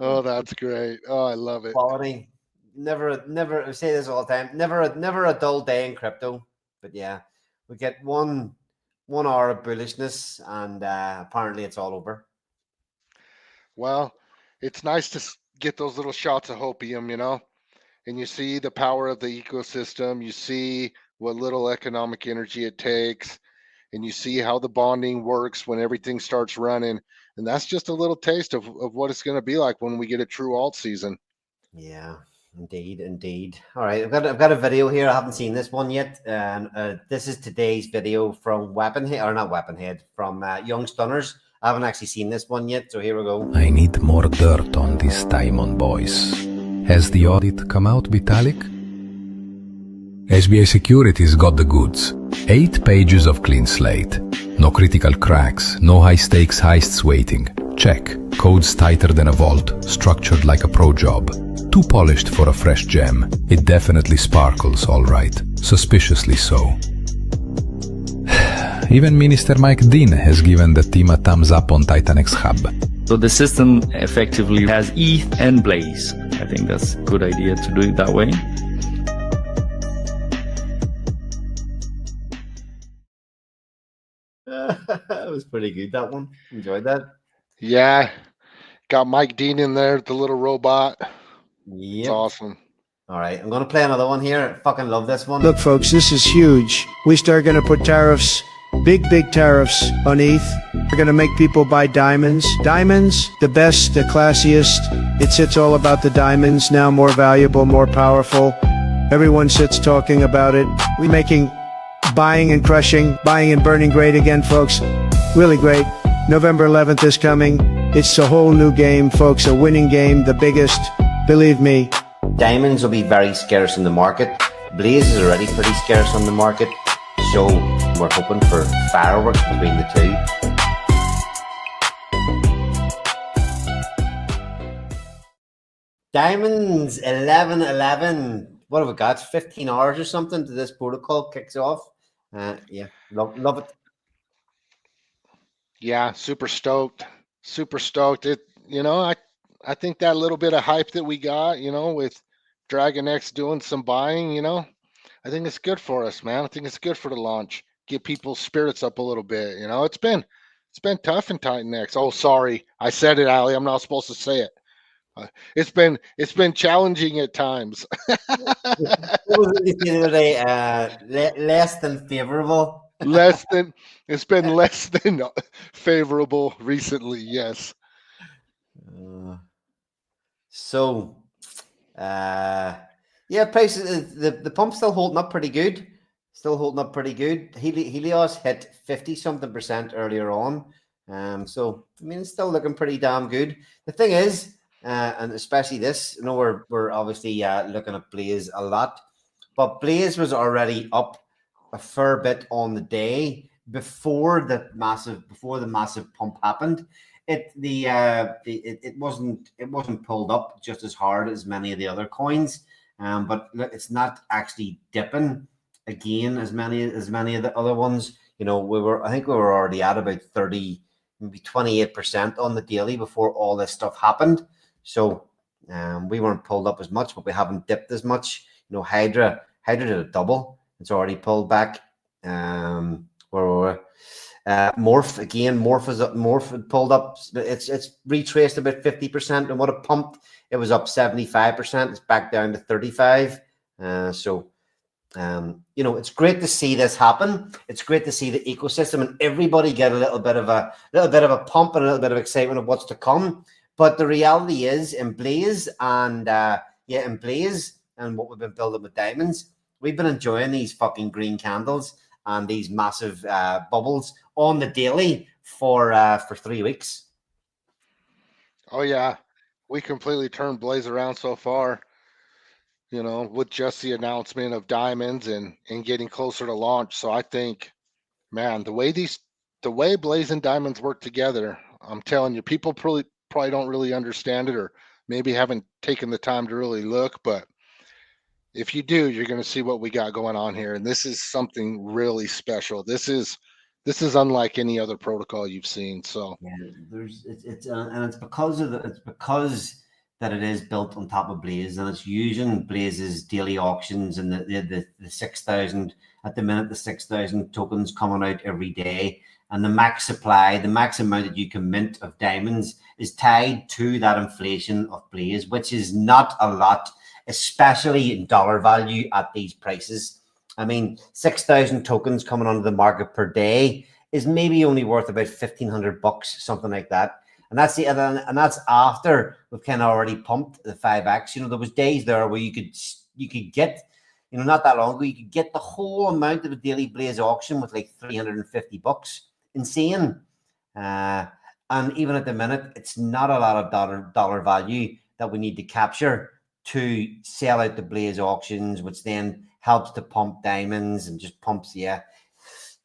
Oh, that's great. Oh, I love it. Quality. Never, I say this all the time. Never a dull day in crypto. But yeah, we get one hour of bullishness, and apparently it's all over. Well, it's nice to get those little shots of hopium, and you see the power of the ecosystem. You see what little economic energy it takes, and you see how the bonding works when everything starts running. And that's just a little taste of what it's going to be like when we get a true alt season. Yeah, indeed. All right, I've got a video here. I haven't seen this one yet, and this is today's video from Weaponhead, from Young Stunners. I haven't actually seen this one yet, so here we go. I need more dirt on this Diamond boys. Has the audit come out, Vitalik? SBI Securities got the goods. 8 pages of clean slate. No critical cracks, no high-stakes heists waiting. Check. Codes tighter than a vault, structured like a pro job. Too polished for a fresh gem. It definitely sparkles, all right. Suspiciously so. Even Minister Mike Dean has given the team a thumbs up on Titanex Hub. So the system effectively has ETH and Blaze. I think that's a good idea to do it that way. That was pretty good, that one. Enjoyed that. Yeah. Got Mike Dean in there, the little robot. Yep. It's awesome. All right, I'm going to play another one here. I fucking love this one. Look, folks, this is huge. We start going to put tariffs, big tariffs on ETH. We're going to make people buy diamonds. Diamonds, the best, the classiest. It's all about the diamonds now, more valuable, more powerful. Everyone sits talking about it. We're making buying and crushing, buying and burning great again, folks. Really great. November 11th is coming. It's a whole new game, folks, a winning game, the biggest. Believe me. Diamonds will be very scarce in the market. Blaze is already pretty scarce on the market. So we're hoping for fireworks between the two. Diamonds 11:11. What have we got? 15 hours or something to this protocol kicks off. Yeah, love it. Yeah, super stoked. Super stoked. I think that little bit of hype that we got, with Dragon X doing some buying, I think it's good for us, man. I think it's good for the launch. Get people's spirits up a little bit. It's been It's been tough in Titan X. Oh, sorry, I said it, Ali. I'm not supposed to say it. It's been challenging at times. What was it you said the other day? Less than favorable. It's been less than favorable recently. Yes. So, yeah, prices. The pump's still holding up pretty good. Still holding up pretty good. Helios hit 50-something% earlier on. So I mean, it's still looking pretty damn good. The thing is, and especially this, you know, we're obviously looking at Blaze a lot, but Blaze was already up a fair bit on the day before the massive pump happened. It wasn't pulled up just as hard as many of the other coins, but it's not actually dipping again as many of the other ones. You know, I think we were already at about 30, maybe 28% on the daily before all this stuff happened. So we weren't pulled up as much, but we haven't dipped as much. You know, Hydra did a double. It's already pulled back. Where were we? Morph had pulled up. It's retraced about 50%, and what it pumped, it was up 75%. It's back down to 35. You know, it's great to see this happen. It's great to see the ecosystem and everybody get a little bit of a pump and a little bit of excitement of what's to come. But the reality is, in Blaze and what we've been building with diamonds, we've been enjoying these fucking green candles and these massive bubbles on the daily for 3 weeks. Oh yeah, we completely turned Blaze around so far. You know, with just the announcement of diamonds and getting closer to launch. So I think, man, the way Blaze and diamonds work together, I'm telling you, people probably don't really understand it, or maybe haven't taken the time to really look. But if you do, you're going to see what we got going on here, and this is something really special. This is unlike any other protocol you've seen. So yeah, it's because that it is built on top of Blaze, and it's using Blaze's daily auctions and the 6,000 at the minute, the 6,000 tokens coming out every day, and the max supply, the max amount that you can mint of diamonds is tied to that inflation of Blaze, which is not a lot, especially in dollar value at these prices. I mean, 6,000 tokens coming onto the market per day is maybe only worth about $1,500, something like that. And that's after we've kind of already pumped the 5x. You know, there was days there where you could get, you know, not that long ago, you could get the whole amount of a daily Blaze auction with like $350. Insane. And even at the minute, it's not a lot of dollar value that we need to capture to sell out the Blaze auctions, which then helps to pump diamonds and just pumps,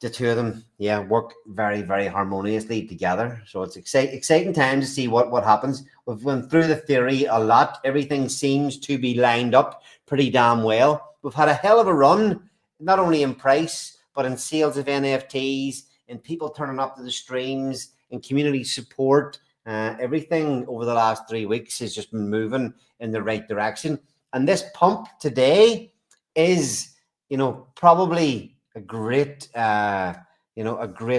the two of them, work very, very harmoniously together. So it's exciting times to see what happens. We've went through the theory a lot. Everything seems to be lined up pretty damn well. We've had a hell of a run, not only in price, but in sales of NFTs, and people turning up to the streams, and community support. Everything over the last 3 weeks has just been moving in the right direction. And this pump today is, you know, probably a great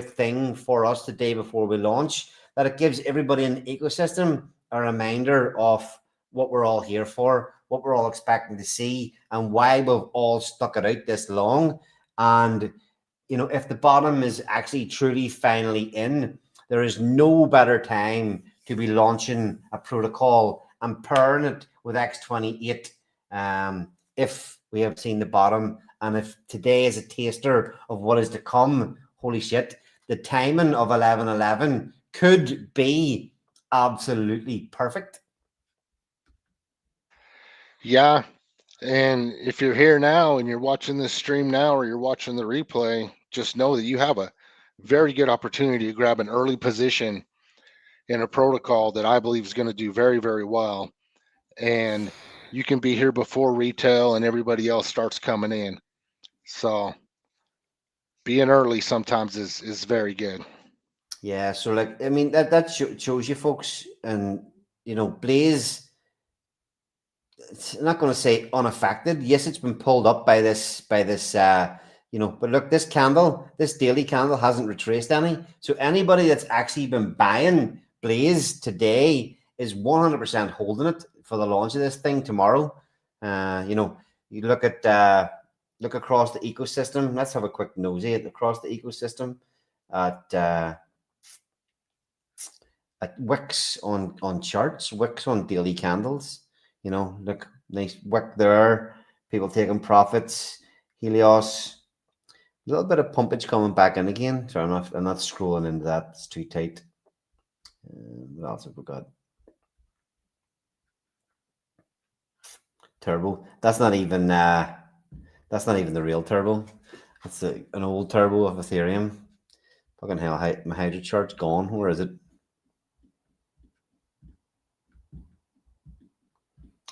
thing for us the day before we launch, that it gives everybody in the ecosystem a reminder of what we're all here for, what we're all expecting to see, and why we've all stuck it out this long. And, you know, if the bottom is actually truly finally in, there is no better time to be launching a protocol and pairing it with X28 if we have seen the bottom. And if today is a taster of what is to come, holy shit, the timing of 11/11 could be absolutely perfect. yeah, and if you're here now and you're watching this stream now, or you're watching the replay, just know that you have a very good opportunity to grab an early position in a protocol that I believe is going to do very, very well. And you can be here before retail and everybody else starts coming in. So being early sometimes is very good. Yeah, so like, I mean, that shows you, folks. And, you know, Blaze, I'm not going to say unaffected. Yes, it's been pulled up by this But look, this daily candle hasn't retraced any. So anybody that's actually been buying Blaze today is 100% holding it for the launch of this thing tomorrow. You look across the ecosystem. Let's have a quick nosy across the ecosystem at Wix on charts, Wix on daily candles. Look, nice wick there. People taking profits. Helios. A little bit of pumpage coming back in again. So I'm not scrolling into that. It's too tight. What else have we got? Turbo. That's not even the real turbo. That's an old turbo of Ethereum. Fucking hell, my hydro chart's gone. Where is it?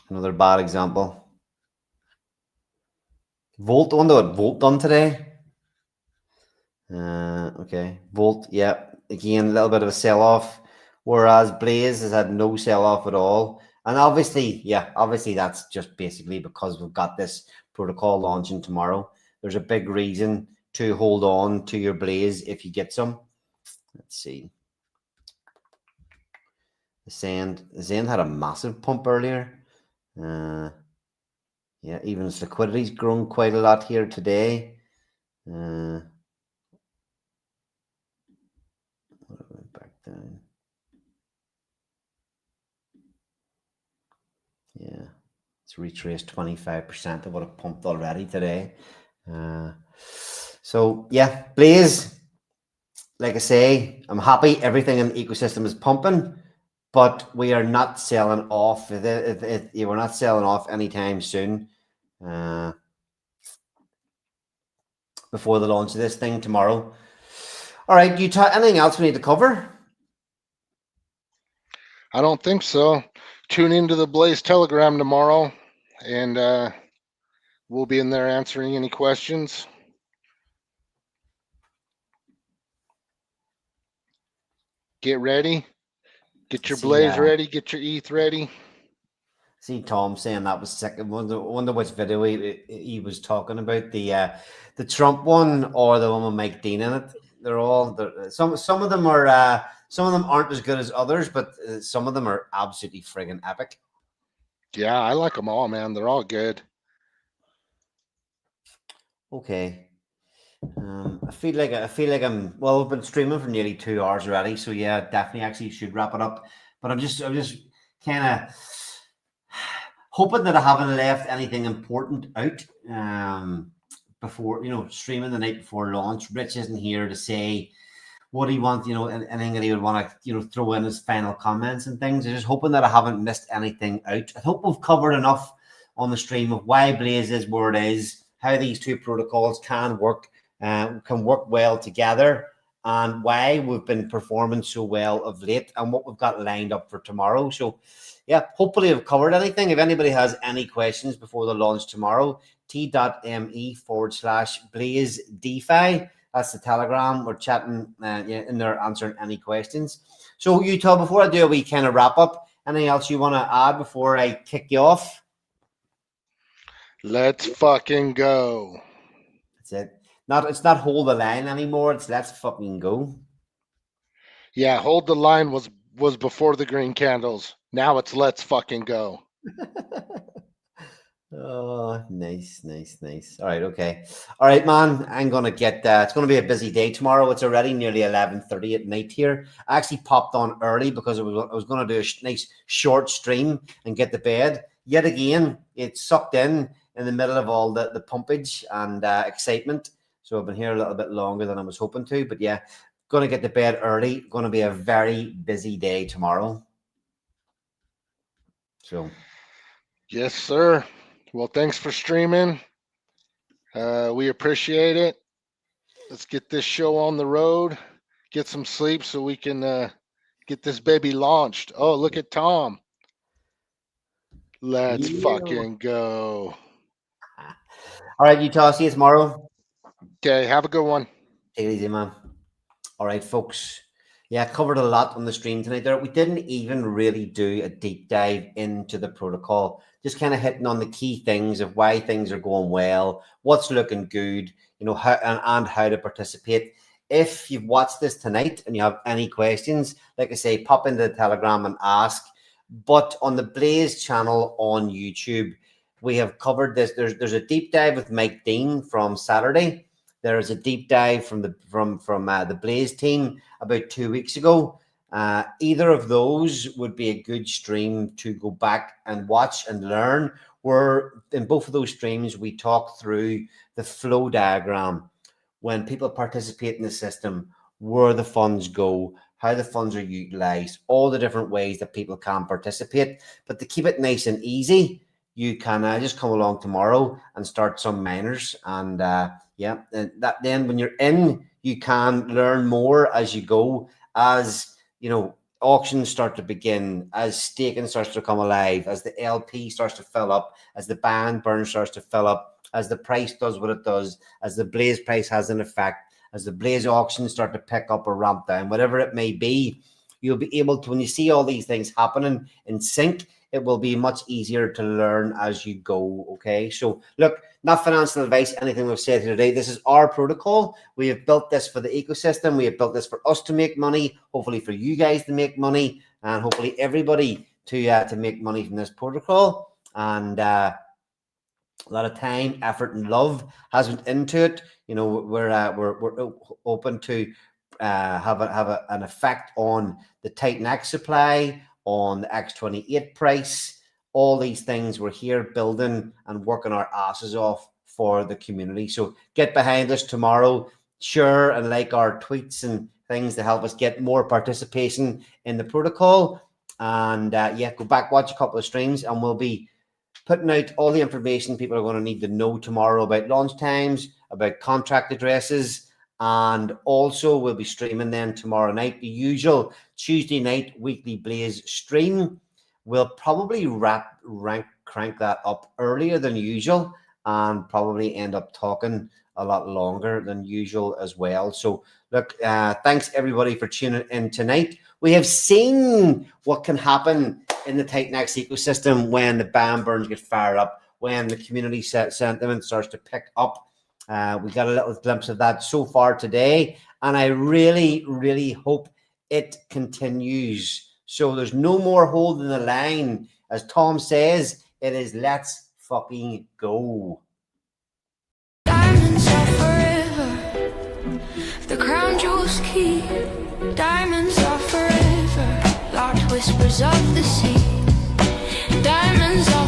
Another bad example. Volt. I wonder what Volt done today. Okay, Volt, yeah, again a little bit of a sell-off, whereas Blaze has had no sell-off at all. And obviously that's just basically because we've got this protocol launching tomorrow. There's a big reason to hold on to your Blaze if you get some. Let's see. Zen had a massive pump earlier. Yeah, even its liquidity's grown quite a lot here today. Back down. Yeah, it's retraced 25% of what it pumped already today. So yeah, Blaze, like I say, I'm happy everything in the ecosystem is pumping, but we are not selling off. We're not selling off anytime soon. Before the launch of this thing tomorrow. All right, anything else we need to cover? I don't think so. Tune into the Blaze Telegram tomorrow, and we'll be in there answering any questions. Get ready. Get your Blaze ready. Get your ETH ready. See Tom saying that was sick. I wonder which video he was talking about, the Trump one or the one with Mike Dean in it. Some of them aren't as good as others, but some of them are absolutely friggin' epic. Yeah, I like them all, man. They're all good. Okay. I feel like we've been streaming for nearly 2 hours already, so yeah, definitely actually should wrap it up. But I'm just kind of hoping that I haven't left anything important out before, streaming the night before launch. Rich isn't here to say what he wants, anything that he would want to, throw in his final comments and things. I'm just hoping that I haven't missed anything out. I hope we've covered enough on the stream of why Blaze is where it is, how these two protocols can work well together, and why we've been performing so well of late, and what we've got lined up for tomorrow. So yeah, hopefully I've covered anything. If anybody has any questions before the launch tomorrow, t.me/Blaze DeFi. That's the Telegram. We're chatting in there, answering any questions. So Utah, before I do a wee kind of wrap up, anything else you want to add before I kick you off? Let's fucking go. That's it. It's not hold the line anymore. It's let's fucking go. Yeah, hold the line was before the green candles. Now it's let's fucking go. Oh, nice. All right, okay. All right, man. I'm gonna get it's gonna be a busy day tomorrow. It's already nearly 11:30 at night here. I actually popped on early because I was gonna do a nice short stream and get to bed. Yet again, it sucked in the middle of all the pumpage and excitement. So I've been here a little bit longer than I was hoping to. But yeah, gonna get to bed early. Gonna be a very busy day tomorrow. So yes, sir. Well, thanks for streaming. We appreciate it. Let's get this show on the road, get some sleep so we can get this baby launched. Oh, look at Tom. Let's fucking go. All right, Utah. See you tomorrow. Okay, have a good one. Take it easy, man. All right, folks. Yeah, covered a lot on the stream tonight there. We didn't even really do a deep dive into the protocol, just kind of hitting on the key things of why things are going well, what's looking good, you know, how and how to participate. If you've watched this tonight and you have any questions, like I say, pop into the Telegram and ask. But on the Blaze channel on YouTube, we have covered this. There's a deep dive with Mike Dean from Saturday. There is a deep dive from the Blaze team about 2 weeks ago. Either of those would be a good stream to go back and watch and learn. Where in both of those streams, we talk through the flow diagram when people participate in the system, where the funds go, how the funds are utilized, all the different ways that people can participate. But to keep it nice and easy, you can just come along tomorrow and start some miners. And yeah, and that then when you're in, you can learn more as you go, as you know, auctions start to begin, as staking starts to come alive, as the LP starts to fill up, as the band burn starts to fill up, as the price does what it does, as the Blaze price has an effect, as the Blaze auctions start to pick up or ramp down, whatever it may be, you'll be able to, when you see all these things happening in sync, it will be much easier to learn as you go, okay? So look, not financial advice, anything we've said here today. This is our protocol. We have built this for the ecosystem. We have built this for us to make money, hopefully for you guys to make money, and hopefully everybody to make money from this protocol. And a lot of time, effort, and love has went into it. You know, we're open to have an effect on the Titan X supply, on the X28 price, all these things. We're here building and working our asses off for the community. So get behind us tomorrow, share and like our tweets and things to help us get more participation in the protocol. And yeah, go back, watch a couple of streams, and we'll be putting out all the information people are going to need to know tomorrow about launch times, about contract addresses, and also we'll be streaming then tomorrow night, the usual Tuesday night weekly Blaze stream. We'll probably crank that up earlier than usual, and probably end up talking a lot longer than usual as well. So look, thanks everybody for tuning in tonight. We have seen what can happen in the Titan X ecosystem when the band burns get fired up, when the community sentiment starts to pick up. We got a little glimpse of that so far today, and I really, really hope it continues. So there's no more holding the line. As Tom says, it is let's fucking go. Diamonds are forever, the crown jewels keep. Diamonds are forever, locked whispers of the sea. Diamonds are